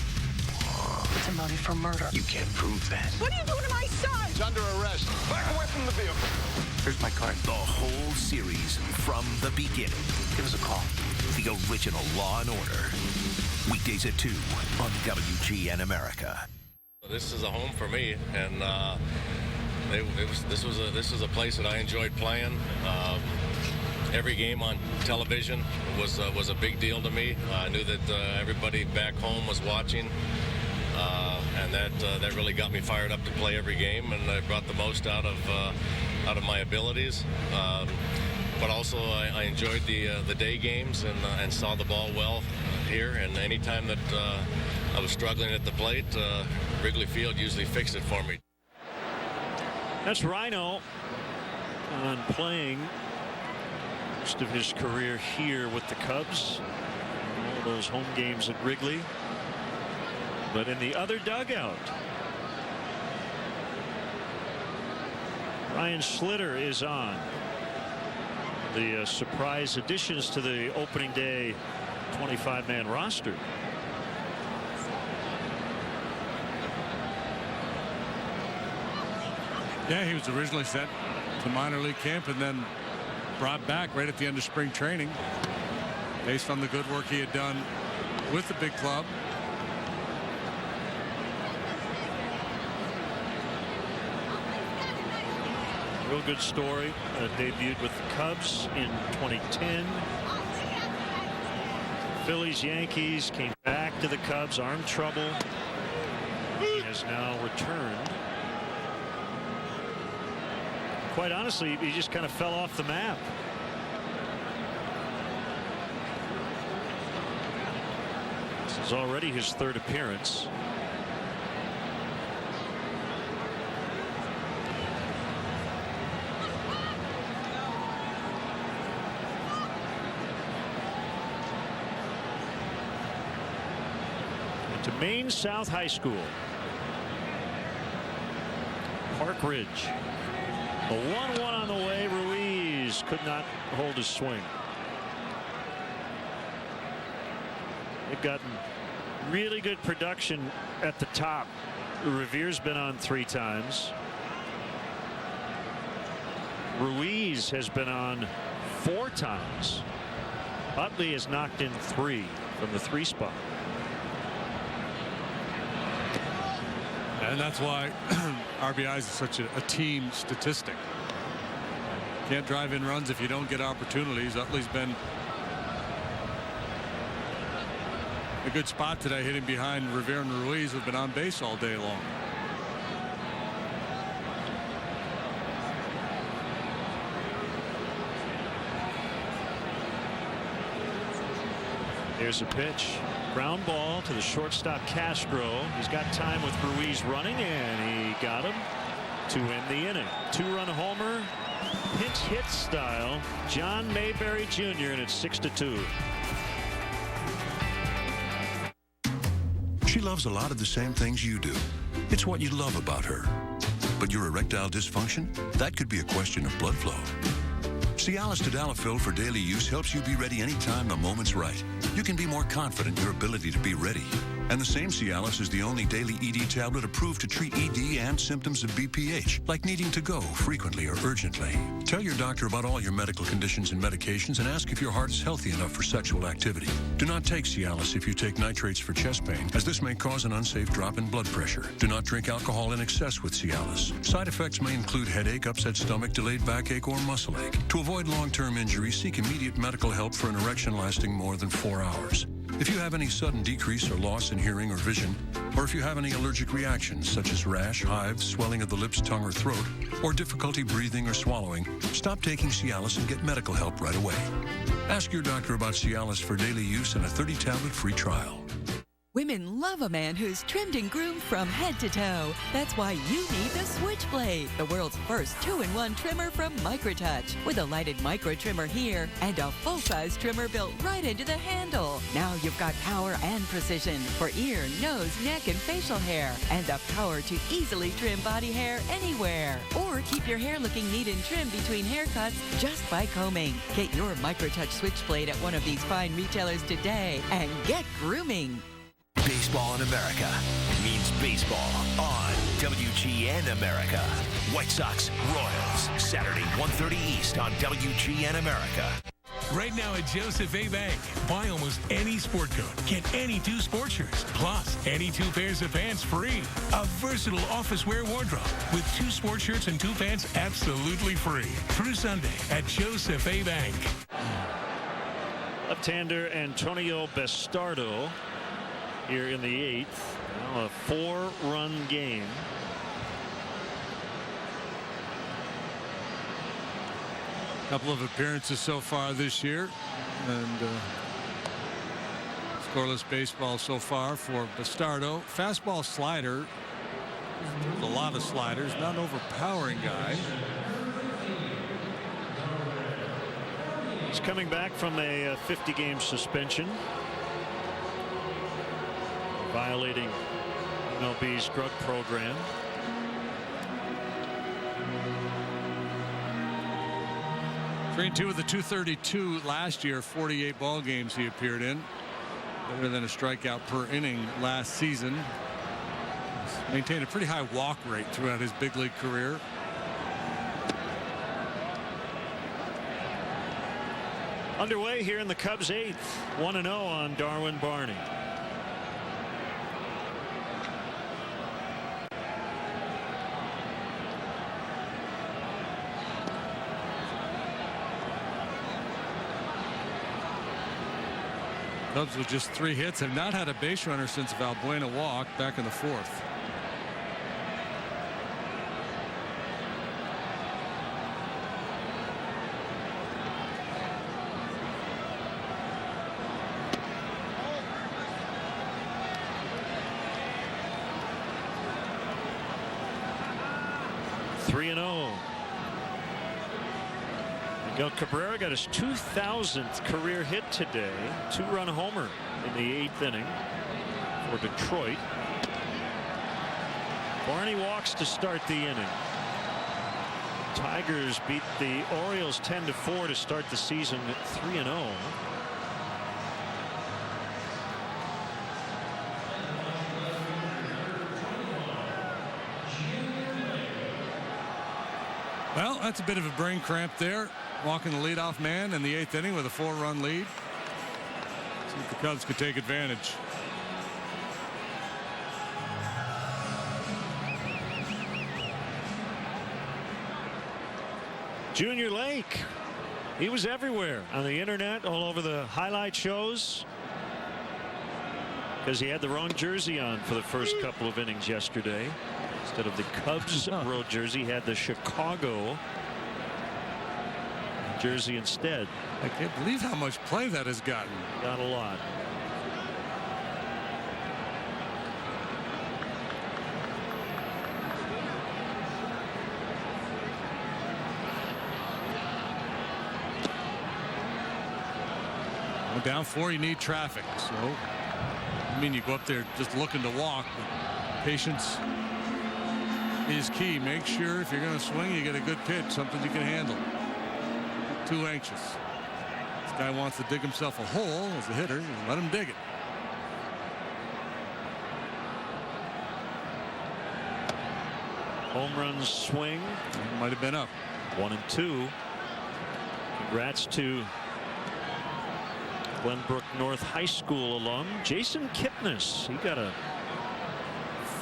It's a motive for murder. You can't prove that. What are you doing to my son? He's under arrest. Back away from the vehicle. Here's my card. The whole series from the beginning. Give us a call. The original Law and Order. Weekdays at 2 on WGN America. This is a home for me, and this was a place that I enjoyed playing. Every game on television was a big deal to me. I knew that everybody back home was watching, and that really got me fired up to play every game, and I brought the most out of my abilities. But also, I enjoyed the day games and saw the ball well here. And anytime that I was struggling at the plate, Wrigley Field usually fixed it for me. That's Rhino on playing most of his career here with the Cubs. All those home games at Wrigley. But in the other dugout, Ryan Schlitter is on. The surprise additions to the opening day 25-man roster. Yeah, he was originally sent to minor league camp and then brought back right at the end of spring training based on the good work he had done with the big club. Real good story. Debuted with the Cubs in 2010. Phillies, Yankees, came back to the Cubs, arm trouble. He has now returned. Quite honestly, he just kind of fell off the map. This is already his third appearance. To Maine South High School. Park Ridge. A 1-1 on the way. Ruiz could not hold his swing. They've gotten really good production at the top. Revere's been on 3 times. Ruiz has been on 4 times. Utley has knocked in 3 from the 3 spot. And that's why RBIs is such a team statistic. Can't drive in runs if you don't get opportunities. Utley's been a good spot today, hitting behind Rivera and Ruiz, who've been on base all day long. Here's a pitch. Ground ball to the shortstop Castro. He's got time with Ruiz running, and he got him to end the inning. 2-run homer, pinch hit style. John Mayberry Jr., and it's 6-2. She loves a lot of the same things you do. It's what you love about her. But your erectile dysfunction? That could be a question of blood flow. Cialis Tadalafil for daily use helps you be ready anytime the moment's right. You can be more confident in your ability to be ready. And the same Cialis is the only daily ED tablet approved to treat ED and symptoms of BPH, like needing to go frequently or urgently. Tell your doctor about all your medical conditions and medications and ask if your heart is healthy enough for sexual activity. Do not take Cialis if you take nitrates for chest pain, as this may cause an unsafe drop in blood pressure. Do not drink alcohol in excess with Cialis. Side effects may include headache, upset stomach, delayed backache, or muscle ache. To avoid long-term injury, seek immediate medical help for an erection lasting more than 4 hours. If you have any sudden decrease or loss in hearing or vision, or if you have any allergic reactions such as rash, hives, swelling of the lips, tongue, or throat, or difficulty breathing or swallowing, stop taking Cialis and get medical help right away. Ask your doctor about Cialis for daily use and a 30-tablet free trial. Women love a man who's trimmed and groomed from head to toe. That's why you need the Switchblade, the world's first 2-in-1 trimmer from Microtouch. With a lighted micro trimmer here and a full-size trimmer built right into the handle. Now you've got power and precision for ear, nose, neck, and facial hair. And the power to easily trim body hair anywhere. Or keep your hair looking neat and trim between haircuts just by combing. Get your Microtouch Switchblade at one of these fine retailers today and get grooming. Baseball in America means baseball on WGN America. White Sox, Royals, Saturday, 1:30 East on WGN America. Right now at Joseph A. Bank, buy almost any sport coat, get any 2 sport shirts, plus any 2 pairs of pants free. A versatile office wear wardrobe with 2 sport shirts and 2 pants absolutely free. Through Sunday at Joseph A. Bank. Left-hander Antonio Bastardo here in the 8th. Now a 4-run game. Couple of appearances so far this year, and scoreless baseball so far for Bastardo. Fastball slider. There's a lot of sliders. Not an overpowering guy. He's coming back from a 50-game suspension, violating MLB's drug program. .3-2 with the .232 last year. 48 ball games he appeared in. Better than a strikeout per inning last season. Maintained a pretty high walk rate throughout his big league career. Underway here in the Cubs' 8th. 1-0 on Darwin Barney. Cubs with just 3 hits have not had a base runner since Valbuena walked back in the 4th. Miguel Cabrera got his 2,000th career hit today. 2-run homer in the 8th inning for Detroit. Barney walks to start the inning. Tigers beat the Orioles 10-4 to start the season at 3-0. Well, that's a bit of a brain cramp there. Walking the leadoff man in the 8th inning with a 4-run lead. See if the Cubs could take advantage. Junior Lake, he was everywhere on the internet, all over the highlight shows, because he had the wrong jersey on for the first couple of innings yesterday. Instead of the Cubs road jersey, he had the Chicago jersey instead. I can't believe how much play that has gotten. Got a lot. Well, down 4, you need traffic. So, I mean, you go up there just looking to walk. But patience is key. Make sure if you're going to swing, you get a good pitch, something you can handle. Too anxious. This guy wants to dig himself a hole as a hitter. Let him dig it. Home run swing. Might have been up. 1-2. Congrats to Glenbrook North High School alum Jason Kipnis. He got a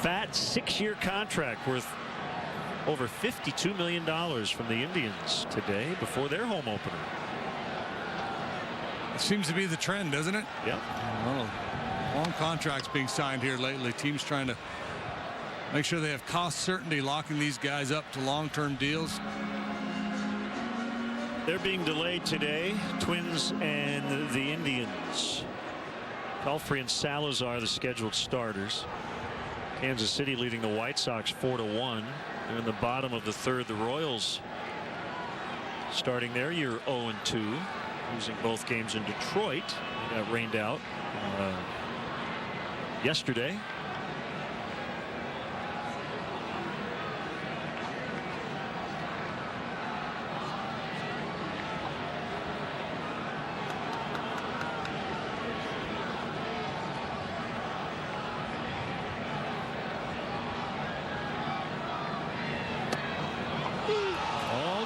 fat 6-year contract worth over $52 million from the Indians today before their home opener. It seems to be the trend, doesn't it? Yep. Well, long contracts being signed here lately. Teams trying to make sure they have cost certainty, locking these guys up to long-term deals. They're being delayed today. Twins and the Indians. Pelfrey and Salazar, the scheduled starters. Kansas City leading the White Sox 4-1. They're in the bottom of the third. The Royals starting their year 0-2, losing both games in Detroit. They got rained out yesterday.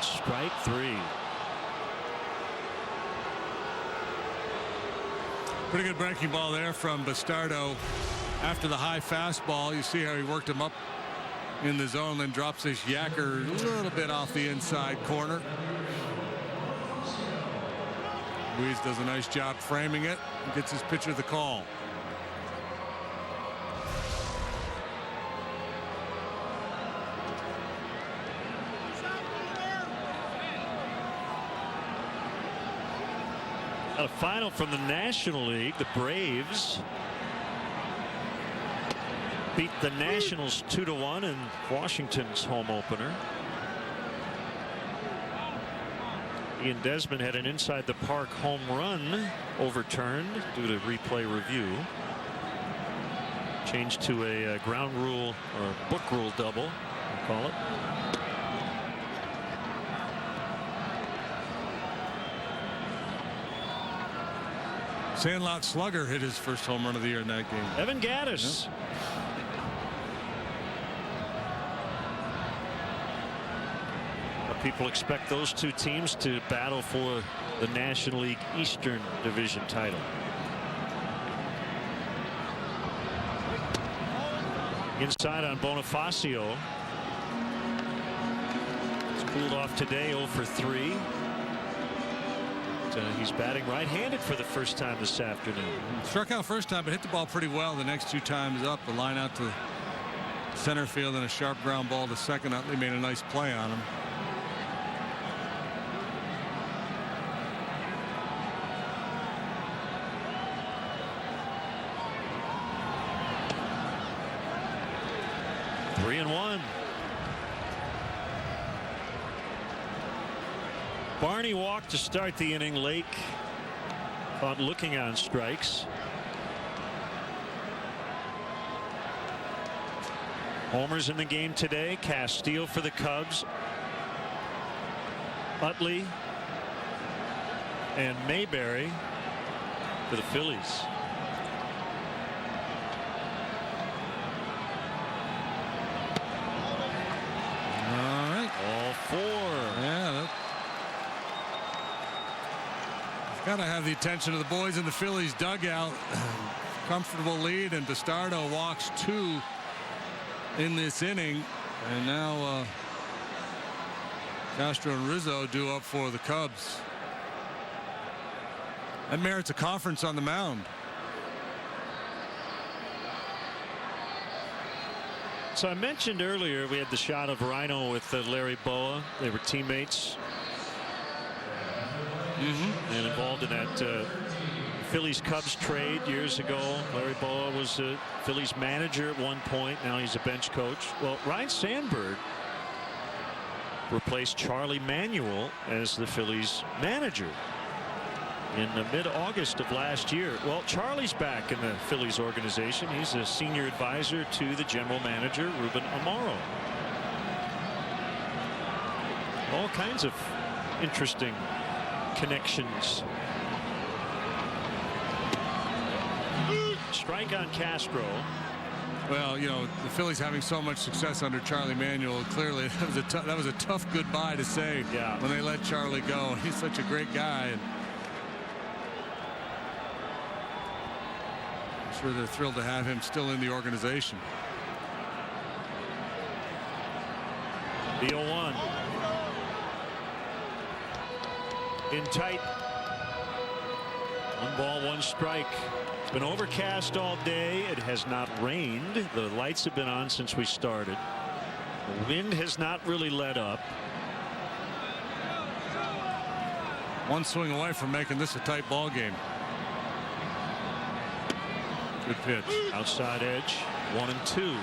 Strike 3. Pretty good breaking ball there from Bastardo. After the high fastball, you see how he worked him up in the zone, then drops his yacker a little bit off the inside corner. Ruiz does a nice job framing it and gets his pitcher the call. A final from the National League. The Braves beat the Nationals 2-1 in Washington's home opener. Ian Desmond had an inside the park home run overturned due to replay review. Changed to a ground rule or book rule double, we'll call it. Sandlot Slugger hit his first home run of the year in that game. Evan Gattis. Yep. People expect those two teams to battle for the National League Eastern Division title. Inside on Bonifacio. It's cooled off today, 0 for 3. He's batting right-handed for the first time this afternoon. Struck out first time, but hit the ball pretty well the next 2 times up. The line out to center field and a sharp ground ball to second. Utley made a nice play on him. Three and 1. Barney walked to start the inning. Lake caught looking on strikes. Homers in the game today. Castillo for the Cubs. Utley and Mayberry for the Phillies. All right. All 4. Yeah. Got to have the attention of the boys in the Phillies dugout. Comfortable lead, and Bastardo walks 2 in this inning. And now Castro and Rizzo due up for the Cubs. That merits a conference on the mound. So I mentioned earlier we had the shot of Rhino with Larry Boa. They were teammates and involved in that Phillies Cubs trade years ago. Larry Boa was a Phillies manager at one point. Now he's a bench coach. Well, Ryne Sandberg replaced Charlie Manuel as the Phillies manager in mid-August of last year. Well, Charlie's back in the Phillies organization. He's a senior advisor to the general manager, Ruben Amaro. All kinds of interesting connections. Strike on Castro. Well, you know, the Phillies having so much success under Charlie Manuel, clearly that was a tough goodbye to say when they let Charlie go. He's such a great guy. And I'm sure they're thrilled to have him still in the organization. The 0-1. In tight. 1 ball, 1 strike. It's been overcast all day. It has not rained. The lights have been on since we started. The wind has not really let up. One swing away from making this a tight ball game. Good pitch. Outside edge. 1-2.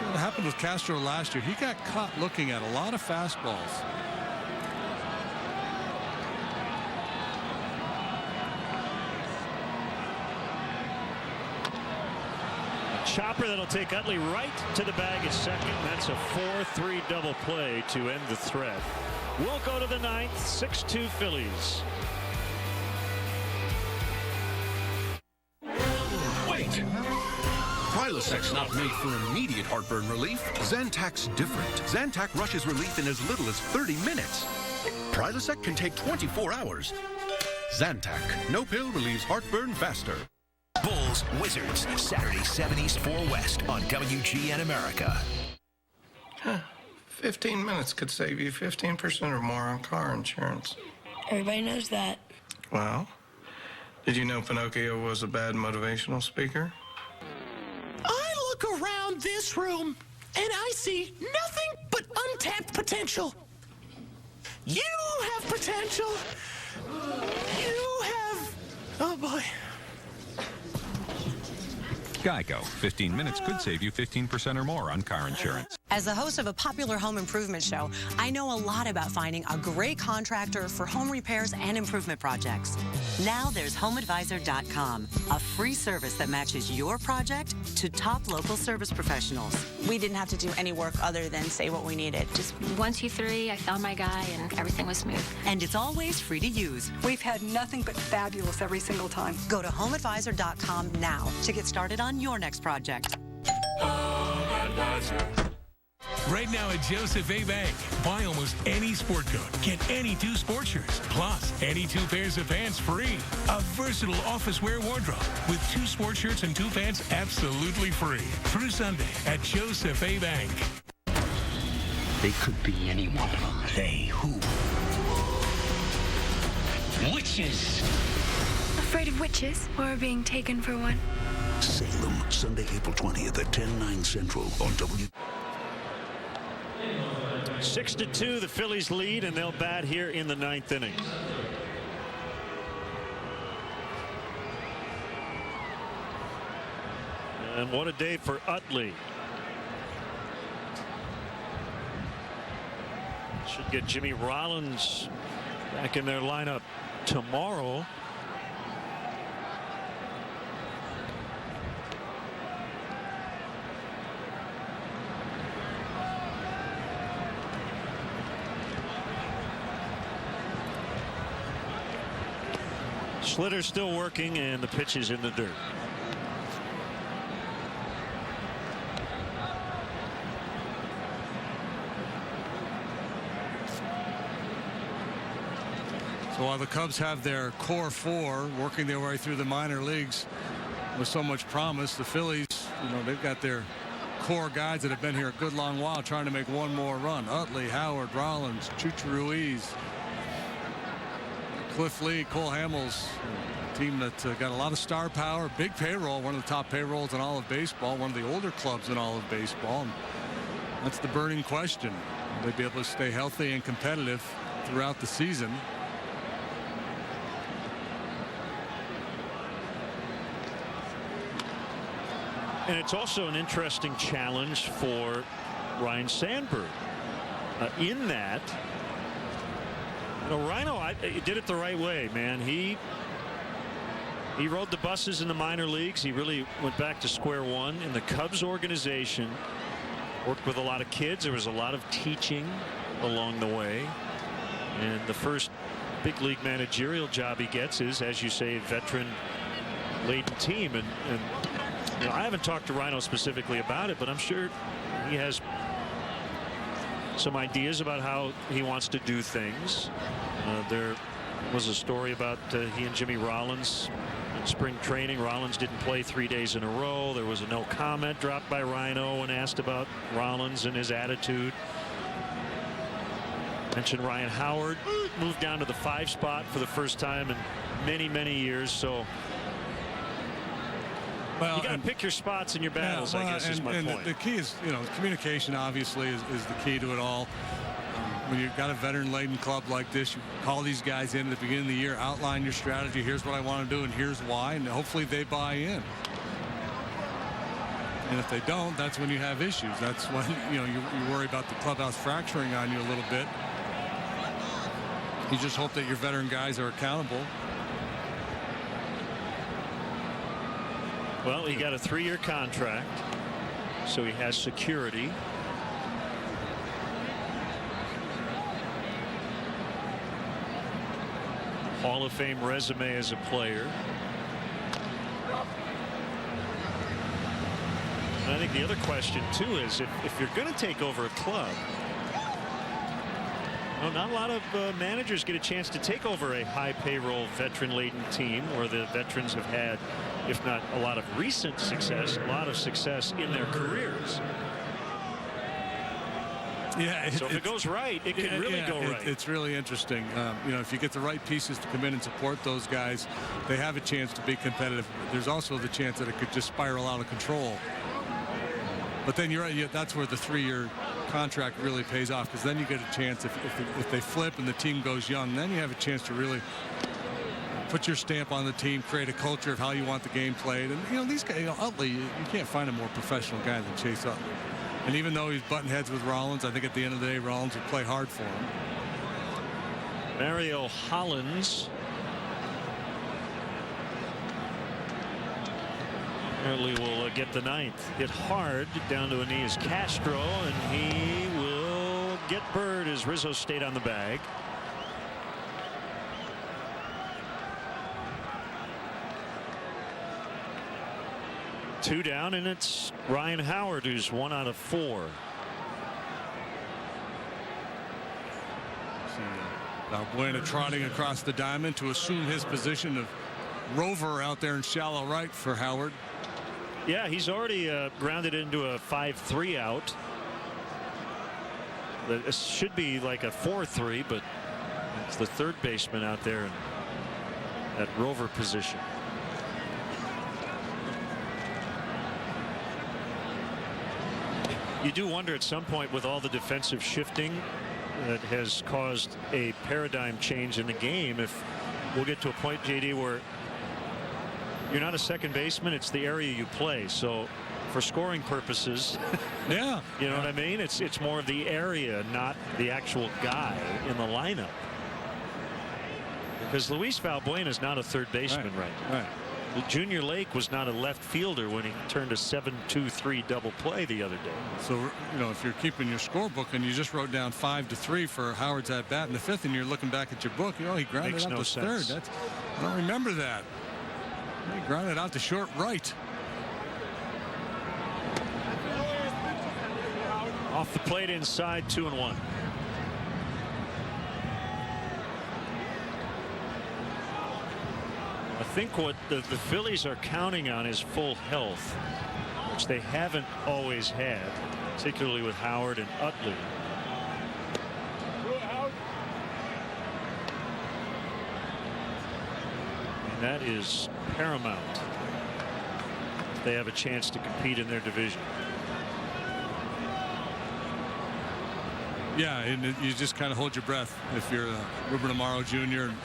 What happened with Castro last year? He got caught looking at a lot of fastballs. A chopper that'll take Utley right to the bag at second. That's a 4-3 double play to end the threat. We'll go to the 9th. 6-2 Phillies. Wait. Prilosec's not made for immediate heartburn relief. Zantac's different. Zantac rushes relief in as little as 30 minutes. Prilosec can take 24 hours. Zantac. No pill relieves heartburn faster. Bulls, Wizards, Saturday 7 East 4 West on WGN America. 15 minutes could save you 15% or more on car insurance. Everybody knows that. Well, did you know Pinocchio was a bad motivational speaker? I look around this room and I see nothing but untapped potential. You have potential. You have... Oh, boy. Geico. 15 minutes could save you 15% or more on car insurance. As the host of a popular home improvement show, I know a lot about finding a great contractor for home repairs and improvement projects. Now there's HomeAdvisor.com, a free service that matches your project to top local service professionals. We didn't have to do any work other than say what we needed. Just 1, 2, 3, I found my guy, and everything was smooth. And it's always free to use. We've had nothing but fabulous every single time. Go to HomeAdvisor.com now to get started on your next project. Right now at Joseph A. Bank, buy almost any sport coat. Get any 2 sport shirts, plus any 2 pairs of pants free. A versatile office wear wardrobe with 2 sport shirts and 2 pants absolutely free. Through Sunday at Joseph A. Bank. They could be anyone. They who? Witches! Afraid of witches or being taken for one? Salem, Sunday, April 20th at 10/9 Central on W. 6-2 the Phillies lead, and they'll bat here in the 9th inning. And what a day for Utley. Should get Jimmy Rollins back in their lineup tomorrow. Slitter's still working, and the pitch is in the dirt. So while the Cubs have their core 4 working their way through the minor leagues with so much promise, the Phillies, you know, they've got their core guys that have been here a good long while trying to make one more run. Utley, Howard, Rollins, Chuchu Ruiz. Cliff Lee, Cole Hamels, a team that got a lot of star power, big payroll, one of the top payrolls in all of baseball, one of the older clubs in all of baseball. And that's the burning question. Will they be able to stay healthy and competitive throughout the season? And it's also an interesting challenge for Ryan Sandberg in that, Rhino did it the right way, man. He rode the buses in the minor leagues. He really went back to square one in the Cubs organization. Worked with a lot of kids. There was a lot of teaching along the way. And the first big league managerial job he gets is, as you say, a veteran-laden team. And I haven't talked to Rhino specifically about it, but I'm sure he has some ideas about how he wants to do things. There was a story about he and Jimmy Rollins in spring training. Rollins didn't play 3 days in a row. There was a no comment dropped by Rhino when asked about Rollins and his attitude. Mentioned Ryan Howard moved down to the 5 spot for the first time in many years. So well, you got to pick your spots in your battles, I guess, is my point. The key is, communication obviously is the key to it all. When you've got a veteran-laden club like this, you call these guys in at the beginning of the year, outline your strategy. Here's what I want to do, and here's why, and hopefully they buy in. And if they don't, that's when you have issues. That's when you worry about the clubhouse fracturing on you a little bit. You just hope that your veteran guys are accountable. Well, he got a 3-year contract, so he has security. Hall of Fame resume as a player. And I think the other question too is if you're going to take over a club, not a lot of managers get a chance to take over a high payroll veteran laden team where the veterans have had, if not a lot of recent success, a lot of success in their careers. Yeah, so if it goes right, it can really go right. It's really interesting. If you get the right pieces to come in and support those guys, they have a chance to be competitive. There's also the chance that it could just spiral out of control. But then you're right. That's where the 3-year contract really pays off, because then you get a chance if they flip and the team goes young, then you have a chance to really put your stamp on the team, create a culture of how you want the game played. And these guys, Utley, you can't find a more professional guy than Chase Utley. And even though he's butting heads with Rollins, I think at the end of the day, Rollins would play hard for him. Mario Hollins apparently will get the 9th. Hit hard down to a knee is Castro, and he will get Bird as Rizzo stayed on the bag. Two down, and it's Ryan Howard, who's 1 out of 4. Balbuena trotting across the diamond to assume his position of rover out there in shallow right for Howard. Yeah, he's already grounded into a 5-3 out. It should be like a 4-3, but it's the third baseman out there in that rover position. You do wonder at some point, with all the defensive shifting that has caused a paradigm change in the game, if we'll get to a point, JD, where you're not a second baseman, it's the area you play. So for scoring purposes, yeah, you know what I mean? It's more of the area, not the actual guy in the lineup. Because Luis Balbuena is not a third baseman right now. Right. Junior Lake was not a left fielder when he turned a 7-2-3 double play the other day. So, if you're keeping your scorebook and you just wrote down 5-3 for Howard's at bat in the 5th, and you're looking back at your book, he grounded Makes out no to sense. third. I don't remember that. He grounded out to short right. Off the plate inside, 2-1. I think what the Phillies are counting on is full health, which they haven't always had, particularly with Howard and Utley. And that is paramount. They have a chance to compete in their division. Yeah, and you just kind of hold your breath if you're Ruben Amaro Jr. and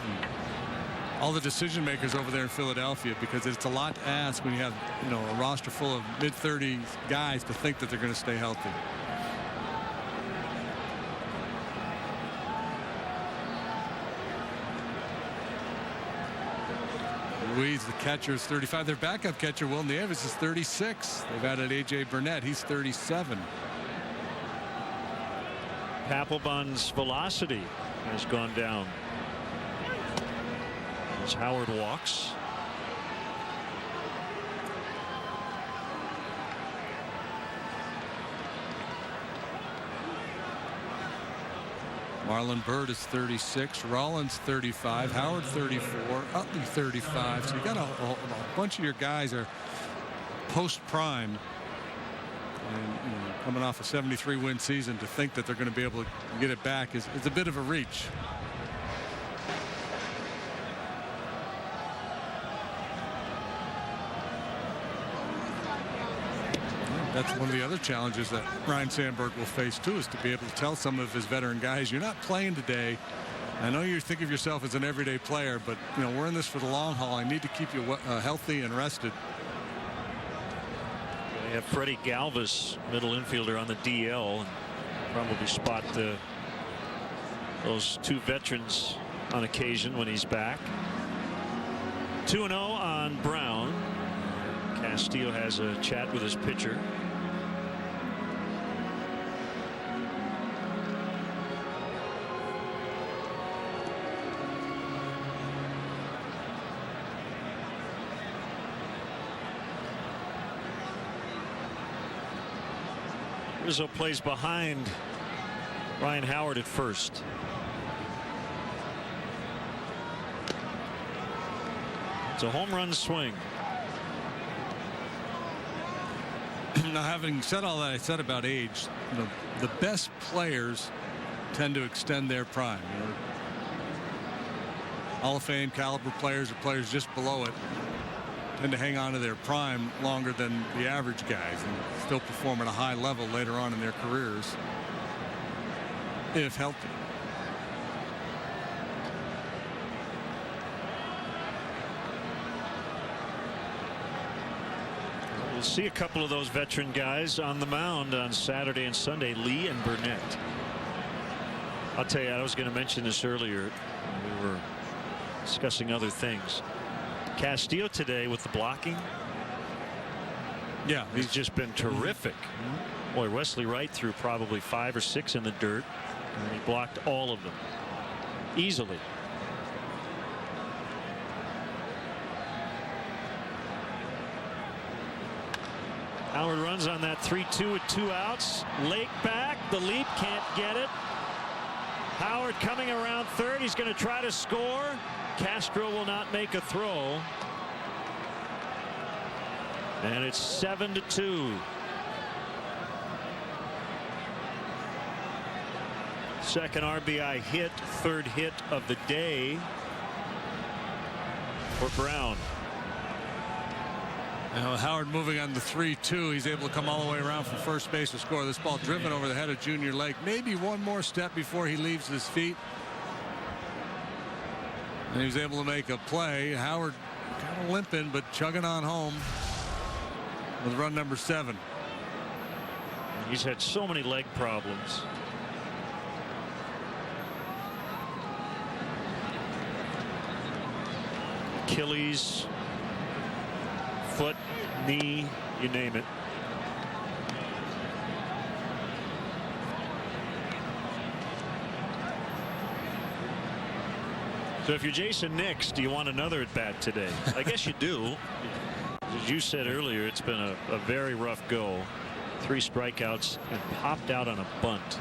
all the decision makers over there in Philadelphia, because it's a lot to ask when you have, you know, a roster full of mid-30s guys to think that they're going to stay healthy. Ruiz, the catcher, is 35. Their backup catcher, Will Nieves, is 36. They've added A.J. Burnett. He's 37. Papelbon's velocity has gone down as Howard walks. Marlon Byrd is 36. Rollins 35. Howard 34. Utley 35. So you got a bunch of your guys are post-prime. And you know, coming off a 73-win season, to think that they're going to be able to get it back is a bit of a reach. That's one of the other challenges that Ryan Sandberg will face too, is to be able to tell some of his veteran guys, you're not playing today. I know you think of yourself as an everyday player, but you know, we're in this for the long haul. I need to keep you healthy and rested. They have Freddie Galvis, middle infielder, on the DL, and probably spot those two veterans on occasion when he's back. 2-0 on Brown. Castillo has a chat with his pitcher. Rizzo plays behind Ryan Howard at first. It's a home run swing. Now, having said all that I said about age, you know, the best players tend to extend their prime. You know, Hall of Fame caliber players or players just below it tend to hang on to their prime longer than the average guys and still perform at a high level later on in their careers, if healthy. We'll see a couple of those veteran guys on the mound on Saturday and Sunday, Lee and Burnett. I'll tell you, I was going to mention this earlier. We were discussing other things. Castillo today with the blocking. Yeah, he's just been terrific. Boy, Wesley Wright threw probably 5 or 6 in the dirt, and he blocked all of them easily. Howard runs on that 3-2 with 2 outs. Lake back. The leap, can't get it. Howard coming around third. He's going to try to score. Castro will not make a throw. And it's 7-2. Second RBI hit, third hit of the day for Brown. Now Howard moving on the 3-2. He's able to come all the way around from first base to score. This ball driven over the head of Junior Lake. Maybe one more step before he leaves his feet. And he was able to make a play. Howard kind of limping, but chugging on home with run number 7. He's had so many leg problems. Achilles, foot, knee, you name it. So if you're Jason Nix, do you want another at bat today? I guess you do. As you said earlier, it's been a very rough go. 3 strikeouts and popped out on a bunt.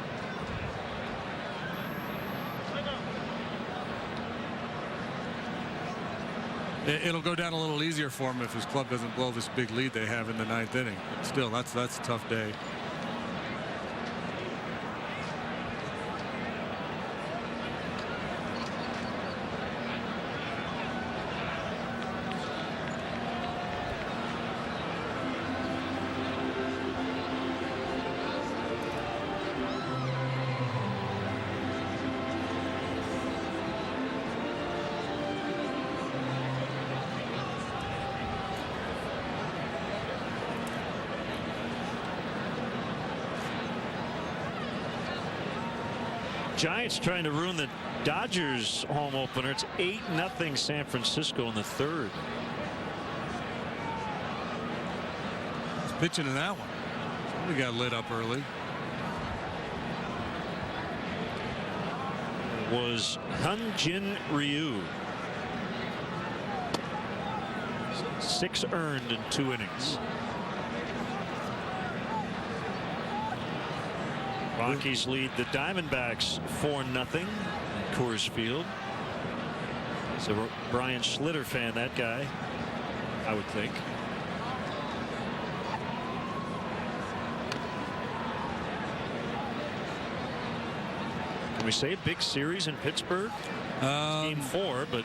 It'll go down a little easier for him if his club doesn't blow this big lead they have in the 9th inning. But still, that's a tough day. Giants trying to ruin the Dodgers home opener. It's 8-0 San Francisco in the third. He's pitching in that one. Somebody got lit up early. Was Hyun-Jin Ryu. 6 earned in 2 innings. Rockies lead the Diamondbacks 4-0 at Coors Field. He's a Brian Schlitter fan, that guy, I would think. Can we say a big series in Pittsburgh? Game 4, but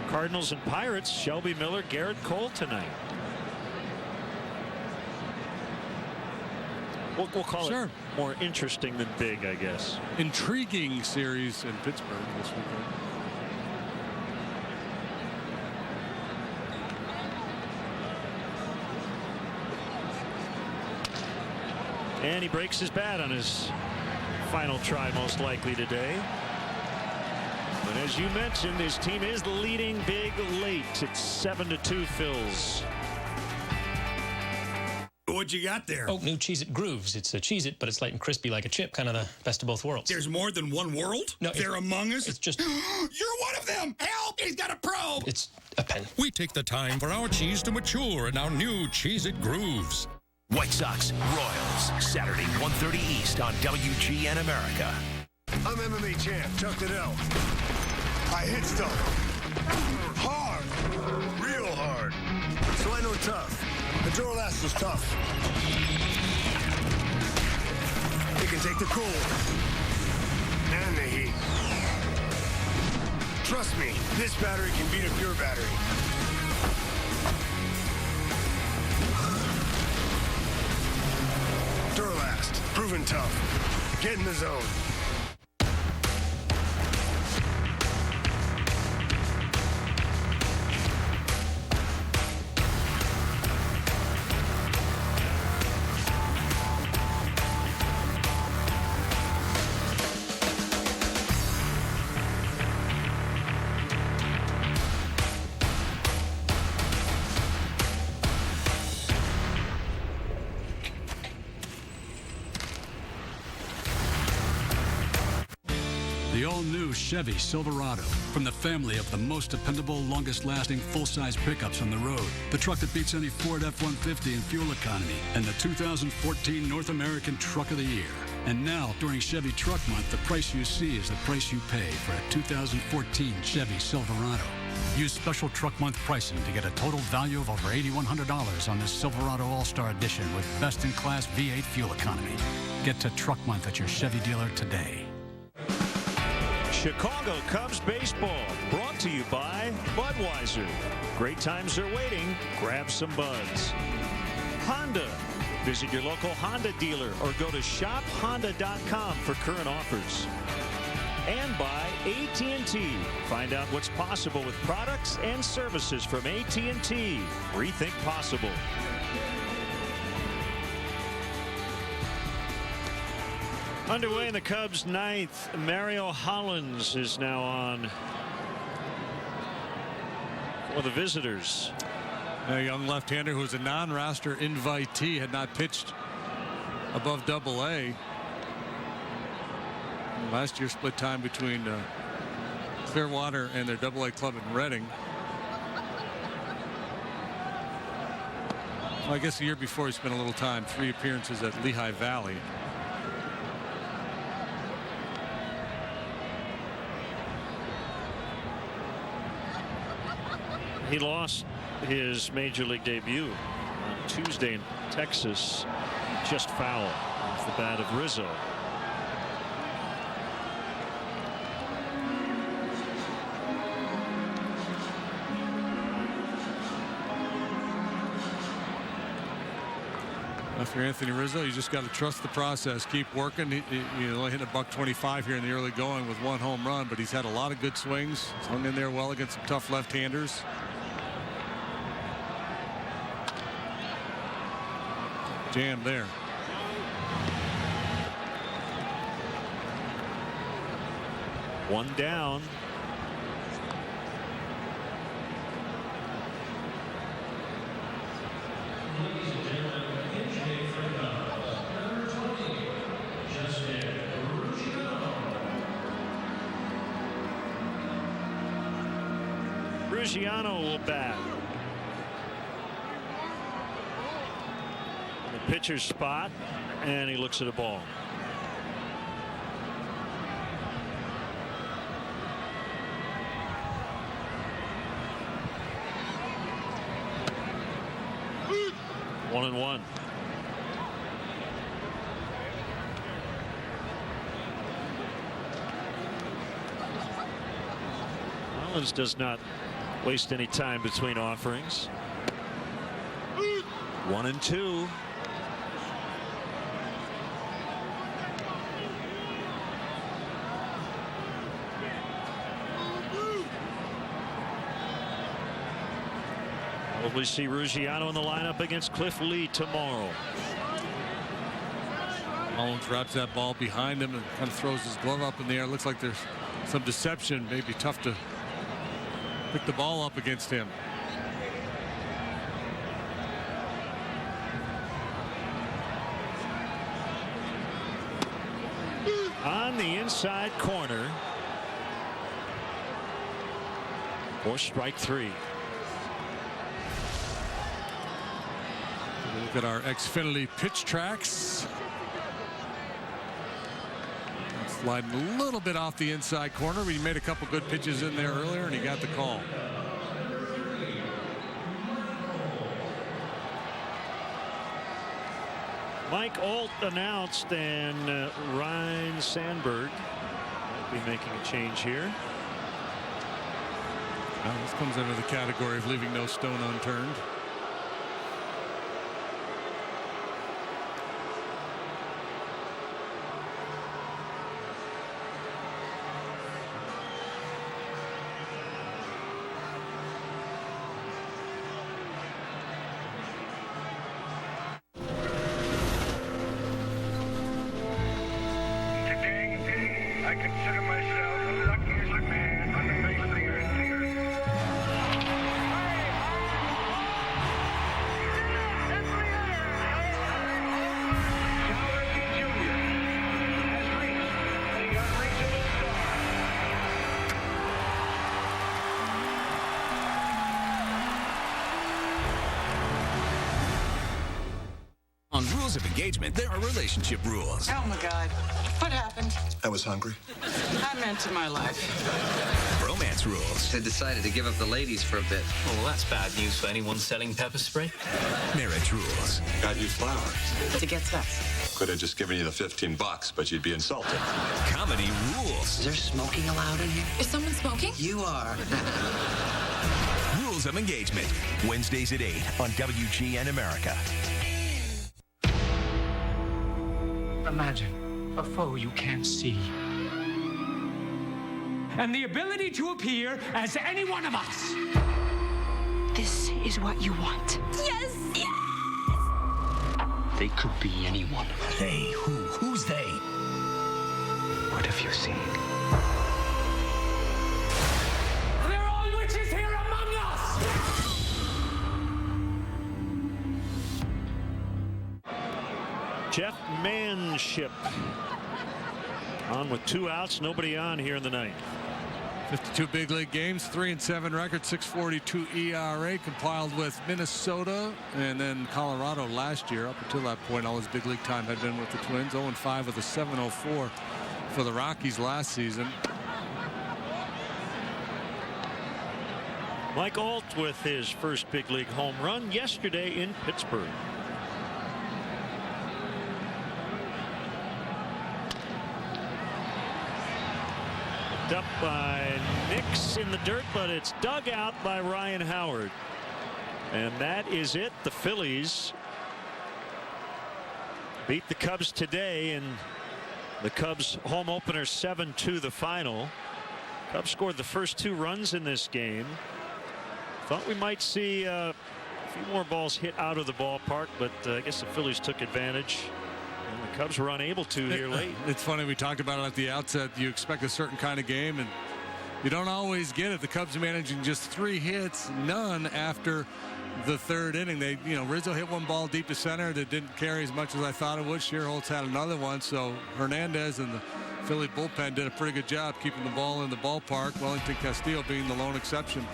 Cardinals and Pirates, Shelby Miller, Garrett Cole tonight. We'll call it more interesting than big, I guess. Intriguing series in Pittsburgh this weekend. And he breaks his bat on his final try, most likely today. But as you mentioned, his team is leading big late. It's 7-2 Phils. What you got there? Oh, new Cheez-It Grooves. It's a Cheez-It, but it's light and crispy like a chip, kind of the best of both worlds. There's more than one world? No, they're among us? It's just... You're one of them! Help! He's got a probe! It's a pen. We take the time for our cheese to mature in our new Cheez-It Grooves. White Sox, Royals, Saturday, 1:30 East on WGN America. I'm MMA champ, Chuck Liddell. I hit stuff. Hard. Real hard. So I know tough. The Duralast is tough. It can take the cold and the heat. Trust me, this battery can beat a pure battery. Duralast, proven tough. Get in the zone. The all-new Chevy Silverado, from the family of the most dependable, longest-lasting full-size pickups on the road. The truck that beats any Ford F-150 in fuel economy, and the 2014 North American Truck of the Year. And now, during Chevy Truck Month, the price you see is the price you pay for a 2014 Chevy Silverado. Use special Truck Month pricing to get a total value of over $8,100 on this Silverado All-Star Edition with best-in-class V8 fuel economy. Get to Truck Month at your Chevy dealer today. Chicago Cubs baseball, brought to you by Budweiser. Great times are waiting. Grab some buds. Honda. Visit your local Honda dealer or go to shophonda.com for current offers. And by AT&T. Find out what's possible with products and services from AT&T. Rethink possible. Underway in the Cubs' ninth, Mario Hollins is now on for the visitors. A young left-hander who was a non-roster invitee, had not pitched above Double-A. Last year split time between Clearwater and their Double-A club in Reading. Well, I guess the year before he spent a little time, 3 appearances at Lehigh Valley. He lost his major league debut on Tuesday in Texas, just foul off the bat of Rizzo. If you're Anthony Rizzo, you just got to trust the process. Keep working. He only hit $125 here in the early going with 1 home run, but he's had a lot of good swings. He's hung in there well against some tough left-handers. Jam there. One down. Ruggiano will bat. The pitcher's spot, and he looks at a ball. One and one. Collins does not waste any time between offerings. 1-2. Probably see Ruggiano in the lineup against Cliff Lee tomorrow. Collins wraps that ball behind him and kind of throws his glove up in the air. Looks like there's some deception. Maybe tough to pick the ball up against him. On the inside corner for strike three. Look at our Xfinity pitch tracks. Sliding a little bit off the inside corner. He made a couple good pitches in there earlier, and he got the call. Mike Alt announced, and Ryan Sandberg will be making a change here. Well, this comes under the category of leaving no stone unturned. I consider myself the luckiest man on the face of the earth. On Rules of Engagement, there are relationship rules. Oh my God. What happened? I was hungry. I meant to my life. Romance rules. They decided to give up the ladies for a bit. Oh, well, that's bad news for anyone selling pepper spray. Marriage rules. Got you flowers. To get sex. Could have just given you the $15, but you'd be insulted. Comedy rules. Is there smoking allowed in here? Is someone smoking? You are. Rules of Engagement. Wednesdays at 8 on WGN America. Imagine a foe you can't see. And the ability to appear as any one of us. This is what you want. Yes! Yes! They could be anyone. They? Who? Who's they? What have you seen? There are all witches here among us! Jeff Manship on with 2 outs, nobody on here in the ninth. 52 big league games, 3-7 record, 6.42 ERA, compiled with Minnesota and then Colorado last year. Up until that point, all his big league time had been with the Twins. 0-5 with a 7.04 for the Rockies last season. Mike Alt with his first big league home run yesterday in Pittsburgh. Up by Nix in the dirt, but it's dug out by Ryan Howard. And that is it. The Phillies beat the Cubs today, and the Cubs home opener 7-2 the final. Cubs scored the first 2 runs in this game. Thought we might see a few more balls hit out of the ballpark, but I guess the Phillies took advantage. And the Cubs were unable to here late. It's funny, we talked about it at the outset. You expect a certain kind of game, and you don't always get it. The Cubs managing just 3 hits, none after the 3rd inning. Rizzo hit one ball deep to center that didn't carry as much as I thought it would. Shearholtz had another one, so Hernandez and the Philly bullpen did a pretty good job keeping the ball in the ballpark, Wellington Castillo being the lone exception.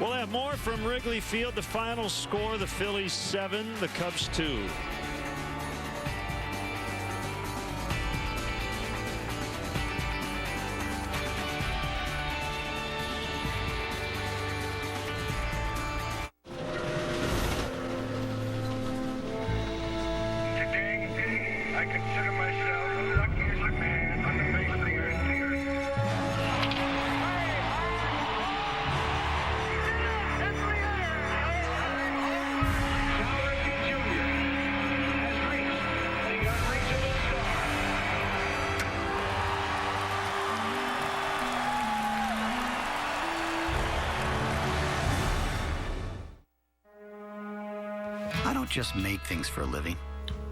We'll have more from Wrigley Field. The final score, the Phillies 7, the Cubs 2. I don't just make things for a living.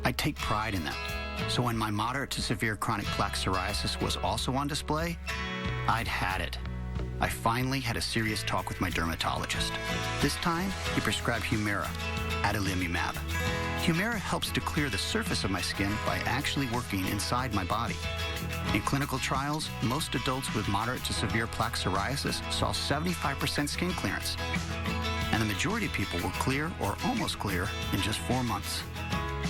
I take pride in them. So when my moderate to severe chronic plaque psoriasis was also on display, I'd had it. I finally had a serious talk with my dermatologist. This time, he prescribed Humira, adalimumab. Humira helps to clear the surface of my skin by actually working inside my body. In clinical trials, most adults with moderate to severe plaque psoriasis saw 75% skin clearance. And the majority of people were clear or almost clear in just 4 months.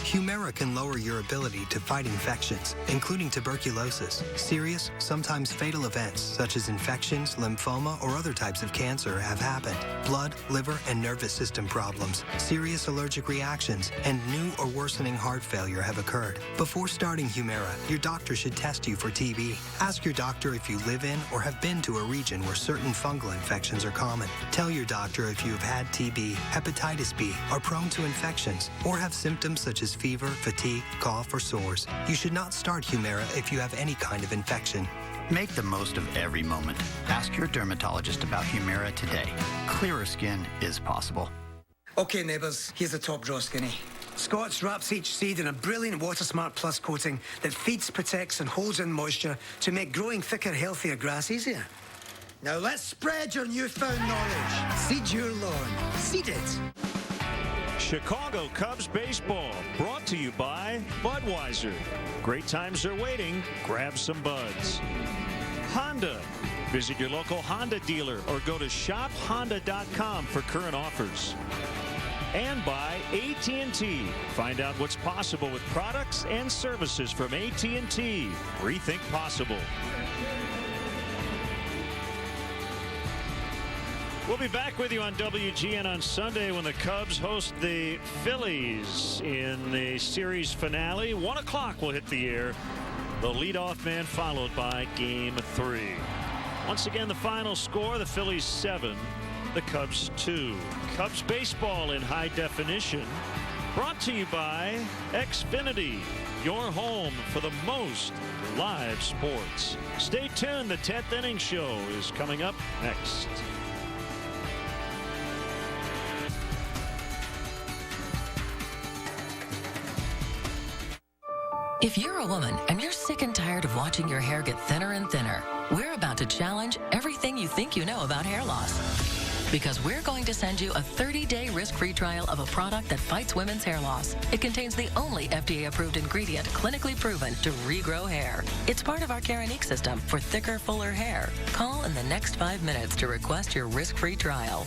Humira can lower your ability to fight infections, including tuberculosis. Serious, sometimes fatal events such as infections, lymphoma, or other types of cancer have happened. Blood, liver, and nervous system problems, serious allergic reactions, and new or worsening heart failure have occurred. Before starting Humira, your doctor should test you for TB. Ask your doctor if you live in or have been to a region where certain fungal infections are common. Tell your doctor if you have had TB, hepatitis B, are prone to infections, or have symptoms such as fever, fatigue, cough, or sores. You should not start Humira if you have any kind of infection. Make the most of every moment. Ask your dermatologist about Humira today. Clearer skin is possible. Okay, neighbours, here's the top draw skinny. Scotch wraps each seed in a brilliant Water Smart Plus coating that feeds, protects, and holds in moisture to make growing thicker, healthier grass easier. Now let's spread your newfound knowledge. Seed your lawn. Seed it. Chicago Cubs baseball brought to you by Budweiser. Great times are waiting. Grab some buds. Honda. Visit your local Honda dealer or go to shophonda.com for current offers. And by AT&T. Find out what's possible with products and services from AT&T. Rethink possible. We'll be back with you on WGN on Sunday when the Cubs host the Phillies in the series finale. 1 o'clock will hit the air. The leadoff man followed by Game 3. Once again, the final score, the Phillies 7, the Cubs 2. Cubs baseball in high definition. Brought to you by Xfinity, your home for the most live sports. Stay tuned. The 10th inning show is coming up next. If you're a woman and you're sick and tired of watching your hair get thinner and thinner, we're about to challenge everything you think you know about hair loss. Because we're going to send you a 30-day risk-free trial of a product that fights women's hair loss. It contains the only FDA-approved ingredient clinically proven to regrow hair. It's part of our Keranique system for thicker, fuller hair. Call in the next 5 minutes to request your risk-free trial.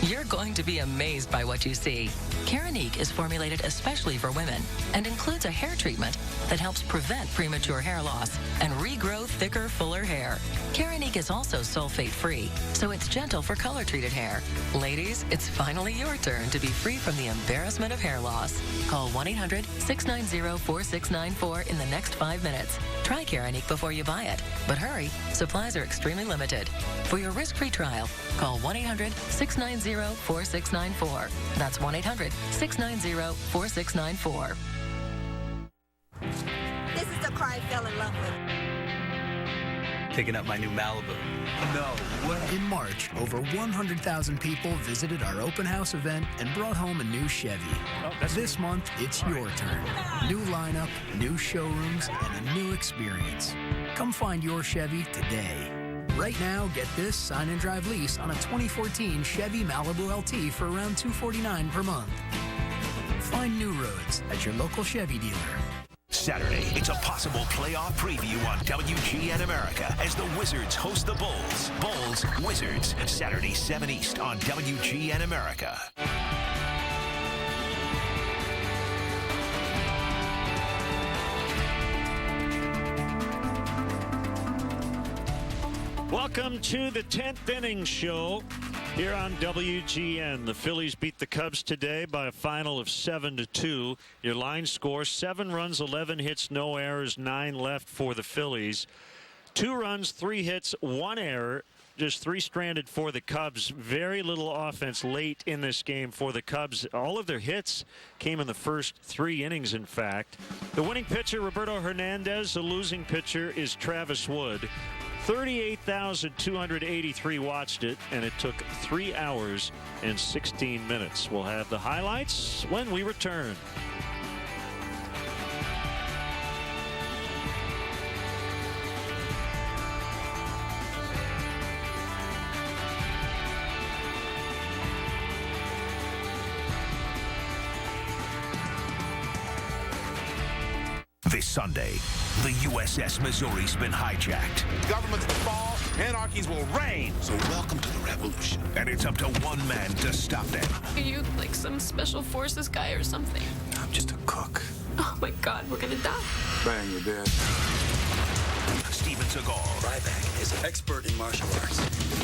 You're going to be amazed by what you see. Keranique is formulated especially for women and includes a hair treatment that helps prevent premature hair loss and regrow thicker, fuller hair. Keranique is also sulfate-free, so it's gentle for color-treated hair. Ladies, it's finally your turn to be free from the embarrassment of hair loss. Call 1-800-690-4694 in the next 5 minutes. Try Keranique before you buy it, but hurry, supplies are extremely limited. For your risk-free trial, call 1-800-690-4694. That's 1-800-690-4694. This is the cry I fell in love with. picking up my new Malibu. No way. In March, over 100,000 people visited our open house event and brought home a new Chevy. This month, it's your turn. New lineup, new showrooms, and a new experience. Come find your Chevy today. Right now, get this sign and drive lease on a 2014 Chevy Malibu LT for around $249 per month. Find new roads at your local Chevy dealer. Saturday, it's a possible playoff preview on WGN America as the Wizards host the Bulls. Bulls, Wizards, Saturday 7 East on WGN America. Welcome to the 10th inning show here on WGN. The Phillies beat the Cubs today by a final of 7-2. Your line score, 7 runs, 11 hits, no errors, 9 left for the Phillies. 2 runs, 3 hits, 1 error, just 3 stranded for the Cubs. Very little offense late in this game for the Cubs. All of their hits came in the first 3 innings, in fact. The winning pitcher, Roberto Hernandez. The losing pitcher is Travis Wood. 38,283 watched it, and it took 3 hours and 16 minutes. We'll have the highlights when we return. This Sunday, the USS Missouri's been hijacked. Governments will fall, anarchies will reign. So welcome to the revolution. And it's up to one man to stop them. Are you like some special forces guy or something? I'm just a cook. Oh my God, we're gonna die. Bang, you're dead. Steven Seagal. Ryback is an expert in martial arts,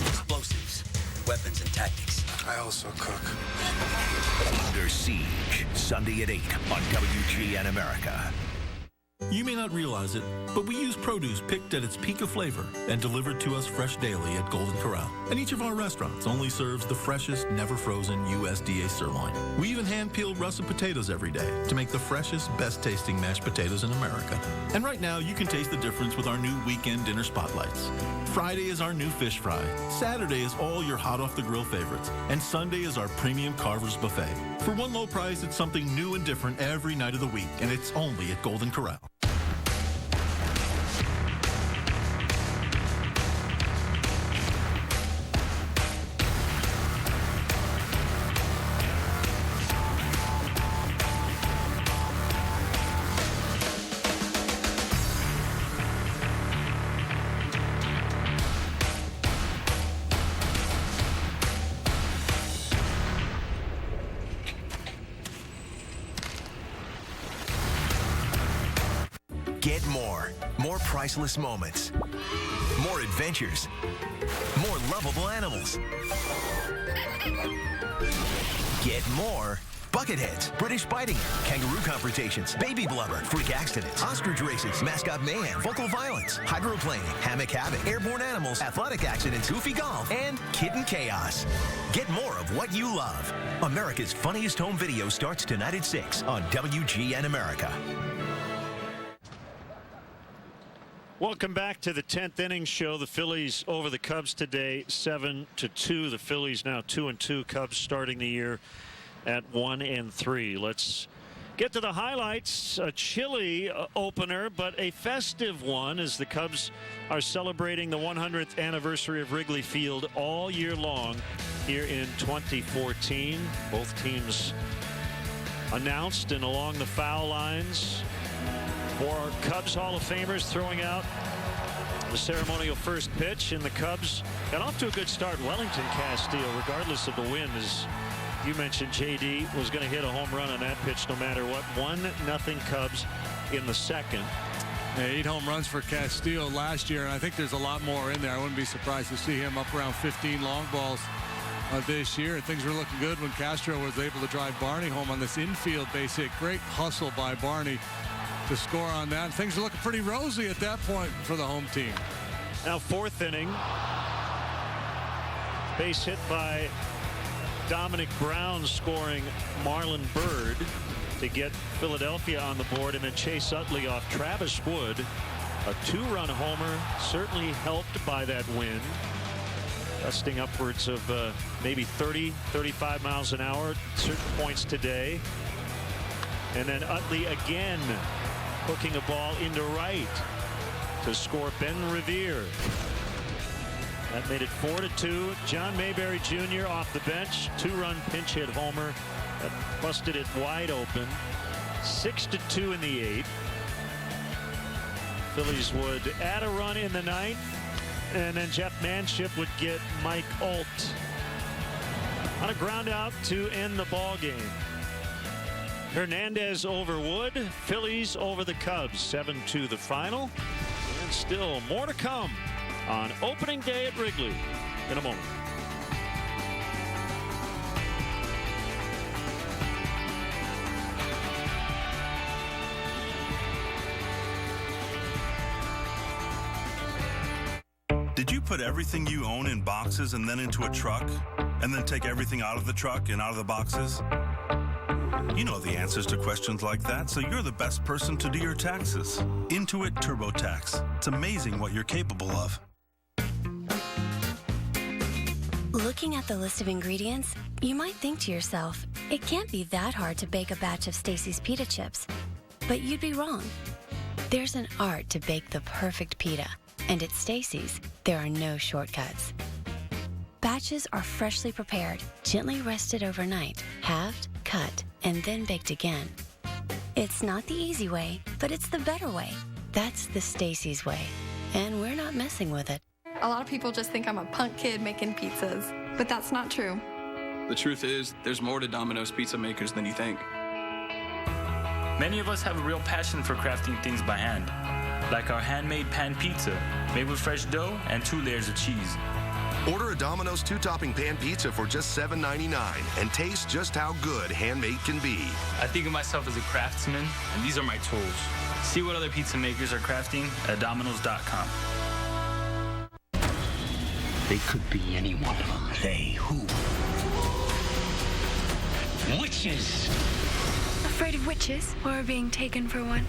explosives, weapons, and tactics. I also cook. Under Siege, Sunday at 8 on WGN America. You may not realize it, but we use produce picked at its peak of flavor and delivered to us fresh daily at Golden Corral. And each of our restaurants only serves the freshest, never frozen USDA sirloin. We even hand peel russet potatoes every day to make the freshest, best tasting mashed potatoes in America. And right now, you can taste the difference with our new weekend dinner spotlights. Friday is our new fish fry. Saturday is all your hot off the grill favorites. And Sunday is our premium Carver's buffet. For one low price, it's something new and different every night of the week, and it's only at Golden Corral. Get more. More priceless moments. More adventures. More lovable animals. Get more Bucketheads, British Biting, Kangaroo Confrontations, Baby Blubber, Freak Accidents, Ostrich Races, Mascot Mayhem, Vocal Violence, Hydroplaning, Hammock Havoc, Airborne Animals, Athletic Accidents, Goofy Golf, and Kitten Chaos. Get more of what you love. America's Funniest Home Video starts tonight at 6 on WGN America. Welcome back to the 10th inning show. The Phillies over the Cubs today, 7-2. The Phillies now 2-2. Cubs starting the year at 1-3. Let's get to the highlights. A chilly opener, but a festive one as the Cubs are celebrating the 100th anniversary of Wrigley Field all year long here in 2014. Both teams announced and along the foul lines. For Cubs Hall of Famers throwing out the ceremonial first pitch, and the Cubs got off to a good start. Wellington Castillo, regardless of the wind, as you mentioned, JD was going to hit a home run on that pitch no matter what. 1-0 Cubs in the second. 8 home runs for Castillo last year, and I think there's a lot more in there. I wouldn't be surprised to see him up around 15 long balls this year. Things were looking good when Castro was able to drive Barney home on this infield base hit. Great hustle by Barney to score on that. Things are looking pretty rosy at that point for the home team. Now 4th inning. Base hit by Dominic Brown, scoring Marlon Byrd to get Philadelphia on the board, and then Chase Utley off Travis Wood A 2-run homer, certainly helped by that wind. Gusting upwards of maybe 30, 35 miles an hour at certain points today. And then Utley again hooking a ball into right to score Ben Revere. That made it 4-2. John Mayberry Jr. off the bench. 2-run pinch hit homer that busted it wide open. 6-2 in the 8th. Phillies would add a run in the 9th. And then Jeff Manship would get Mike Alt on a ground out to end the ball game. Hernandez over Wood. Phillies over the Cubs. 7-2 the final. And still more to come on opening day at Wrigley in a moment. Did you put everything you own in boxes and then into a truck, and then take everything out of the truck and out of the boxes? You know the answers to questions like that, so you're the best person to do your taxes. Intuit TurboTax. It's amazing what you're capable of. Looking at the list of ingredients, you might think to yourself, it can't be that hard to bake a batch of Stacy's pita chips. But you'd be wrong. There's an art to bake the perfect pita. And at Stacy's, there are no shortcuts. Batches are freshly prepared, gently rested overnight, halved, cut, and then baked again. It's not the easy way, but it's the better way. That's the Stacy's way, and we're not messing with it. A lot of people just think I'm a punk kid making pizzas, but that's not true. The truth is, there's more to Domino's pizza makers than you think. Many of us have a real passion for crafting things by hand, like our handmade pan pizza, made with fresh dough and 2 layers of cheese. Order a Domino's 2-topping pan pizza for just $7.99 and taste just how good handmade can be. I think of myself as a craftsman, and these are my tools. See what other pizza makers are crafting at Domino's.com. They could be any one of them. They who? Witches! Afraid of witches or being taken for one?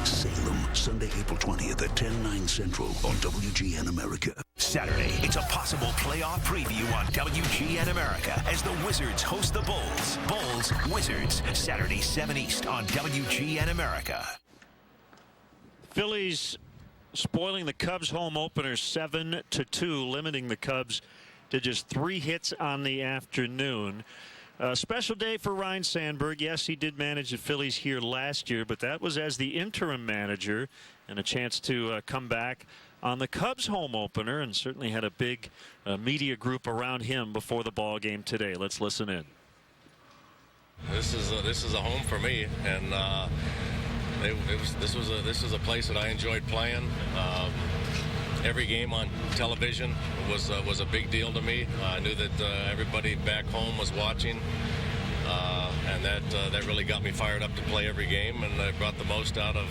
Salem, Sunday, April 20th at 10/9 Central on WGN America. Saturday, it's a possible playoff preview on WGN America as the Wizards host the Bulls. Bulls, Wizards, Saturday, 7 East on WGN America. Phillies spoiling the Cubs home opener 7-2, limiting the Cubs to just 3 hits on the afternoon. A special day for Ryne Sandberg. Yes, he did manage the Phillies here last year, but that was as the interim manager, and a chance to come back on the Cubs home opener, and certainly had a big media group around him before the ball game today. Let's listen in. This is a home for me, and this was a place that I enjoyed playing. Every game on television was a big deal to me. I knew that everybody back home was watching, and that really got me fired up to play every game, and I brought the most out of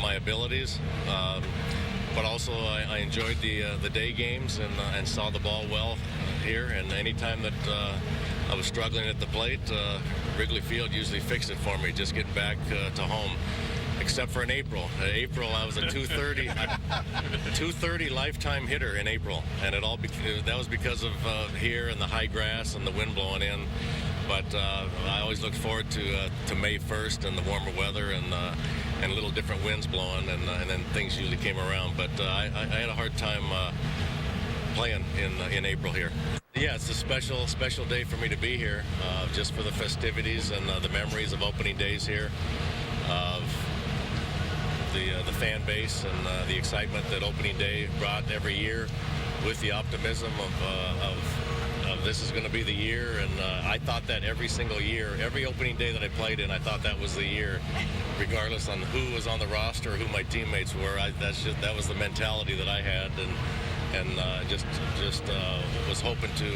my abilities. But also, I enjoyed the day games and saw the ball well here. And anytime that I was struggling at the plate, Wrigley Field usually fixed it for me, just getting back to home. Except for in April. April, I was a 230 lifetime hitter in April, and that was because of here and the high grass and the wind blowing in. But I always looked forward to May 1st and the warmer weather and little different winds blowing, and then things usually came around. But I had a hard time playing in April here. Yeah, it's a special day for me to be here, just for the festivities and the memories of opening days here. The fan base and the excitement that opening day brought every year, with the optimism of this is going to be the year. And I thought that every single year, every opening day that I played in, I thought that was the year, regardless on who was on the roster or who my teammates were. That was the mentality that I had, and just was hoping to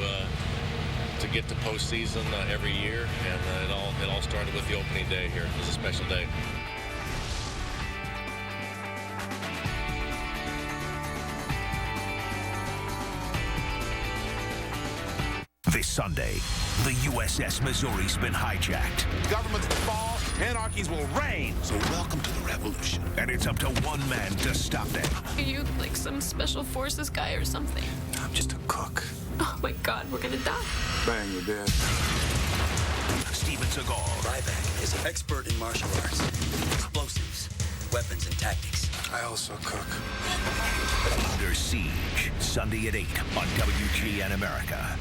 get to postseason every year. And it all started with the opening day here. It was a special day. This Sunday, the USS Missouri's been hijacked. Government's fall Anarchies will reign. So welcome to the revolution. And it's up to one man to stop them. Are you like some special forces guy or something? I'm just a cook. Oh my God, we're gonna die. Bang, you're dead. Steven Seagal. Ryback is an expert in martial arts, explosives, weapons, and tactics. I also cook. Under Siege, Sunday at 8 on WGN America.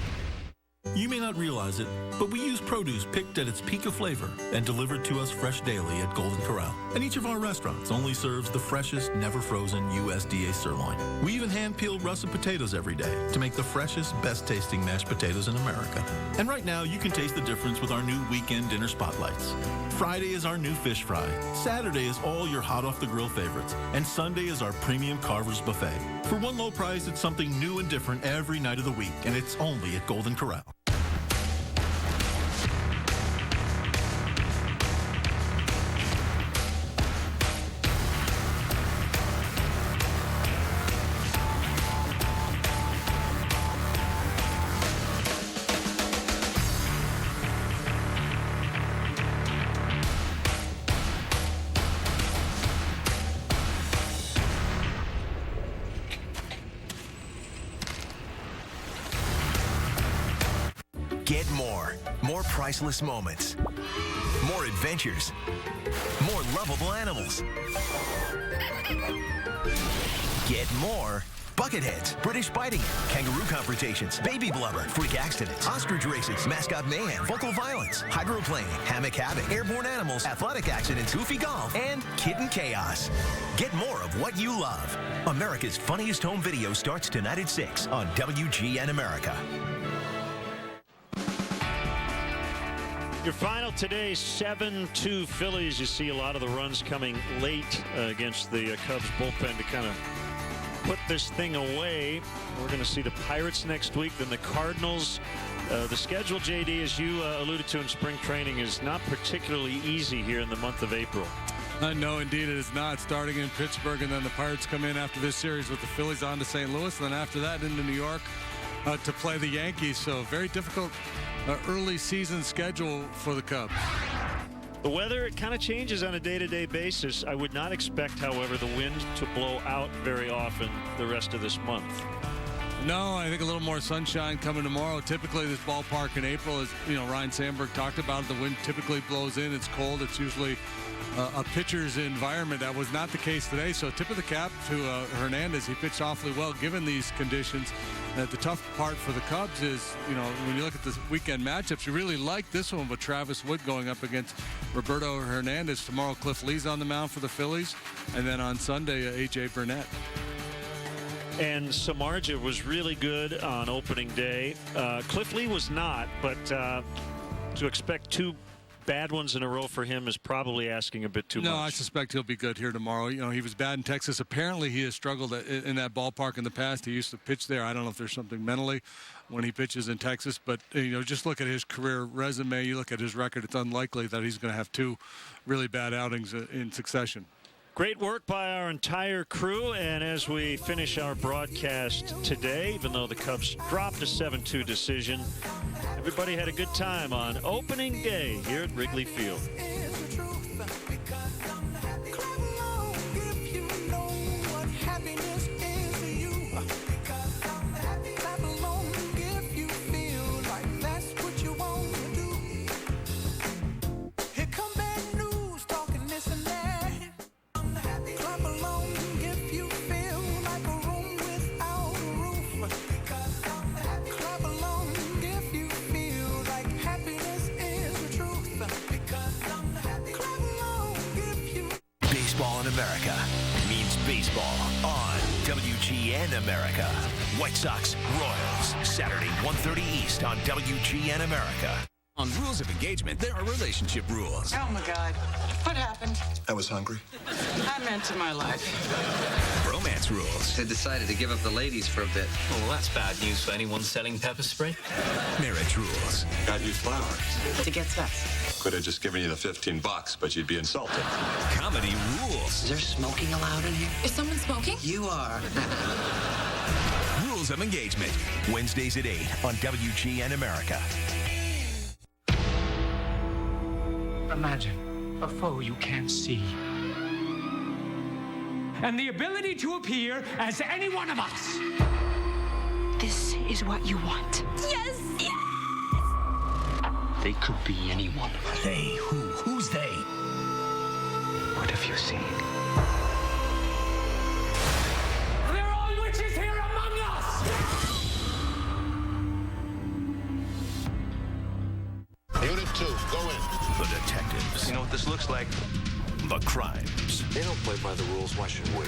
You may not realize it, but we use produce picked at its peak of flavor and delivered to us fresh daily at Golden Corral. And each of our restaurants only serves the freshest, never frozen USDA sirloin. We even hand peel russet potatoes every day to make the freshest, best tasting mashed potatoes in America. And right now, you can taste the difference with our new weekend dinner spotlights. Friday is our new fish fry. Saturday is all your hot off the grill favorites. And Sunday is our premium Carver's buffet. For one low price, it's something new and different every night of the week, and it's only at Golden Corral. Get more. More priceless moments. More adventures. More lovable animals. Get more Bucketheads, British biting, kangaroo confrontations, baby blubber, freak accidents, ostrich races, mascot mayhem, vocal violence, hydroplaning, hammock havoc, airborne animals, athletic accidents, goofy golf, and kitten chaos. Get more of what you love. America's Funniest Home Video starts tonight at 6 on WGN America. Your final today, 7-2 Phillies. You see a lot of the runs coming late against the Cubs bullpen to kind of put this thing away. We're going to see the Pirates next week, then the Cardinals. The schedule, JD, as you alluded to in spring training, is not particularly easy here in the month of April. No, indeed it is not. Starting in Pittsburgh, and then the Pirates come in after this series with the Phillies on to St. Louis, and then after that into New York to play the Yankees. So very difficult early season schedule for the Cubs. The weather, it kind of changes on a day-to-day basis. I would not expect, however, the wind to blow out very often the rest of this month. No, I think a little more sunshine coming tomorrow. Typically, this ballpark in April, as you know, Ryan Sandberg talked about, the wind typically blows in. It's cold. It's usually a pitcher's environment. That was not the case today. So tip of the cap to Hernandez. He pitched awfully well given these conditions. The tough part for the Cubs is, you know, when you look at the weekend matchups, you really like this one with Travis Wood going up against Roberto Hernandez. Tomorrow, Cliff Lee's on the mound for the Phillies. And then on Sunday, A.J. Burnett. And Samardzija was really good on opening day. Cliff Lee was not, but to expect two bad ones in a row for him is probably asking a bit too much. No, I suspect he'll be good here tomorrow. You know, he was bad in Texas. Apparently, he has struggled in that ballpark in the past. He used to pitch there. I don't know if there's something mentally when he pitches in Texas, but you know, just look at his career resume. You look at his record. It's unlikely that he's going to have two really bad outings in succession. Great work by our entire crew, and as we finish our broadcast today, even though the Cubs dropped a 7-2 decision, everybody had a good time on opening day here at Wrigley Field. America means baseball on WGN America. White Sox Royals, Saturday, 1:30 East on WGN America. On Rules of Engagement, there are relationship rules. Oh, my God. What happened? I was hungry. I meant in my life. Romance rules. They decided to give up the ladies for a bit. Well, that's bad news for anyone selling pepper spray. Marriage rules. Got you flowers. To get sex. Could have just given you the $15, but you'd be insulted. Comedy rules. Is there smoking allowed in here? Is someone smoking? You are. Rules of Engagement. Wednesdays at 8 on WGN America. Imagine A foe you can't see. And the ability to appear as any one of us. This is what you want. Yes! Yes! They could be anyone. They? Who? Who's they? What have you seen? There are witches here among us! Unit 2, go in. The detectives. You know what this looks like? The crimes. They don't play by the rules. Why should we?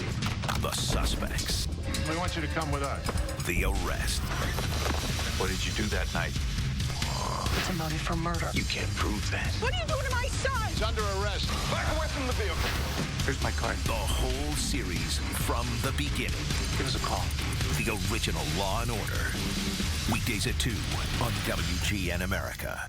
The suspects. We want you to come with us. The arrest. What did you do that night? It's a motive for murder. You can't prove that. What are you doing to my son? He's under arrest. Back away from the vehicle. Here's my card. The whole series from the beginning. Give us a call. The original Law and Order. Weekdays at 2 on WGN America.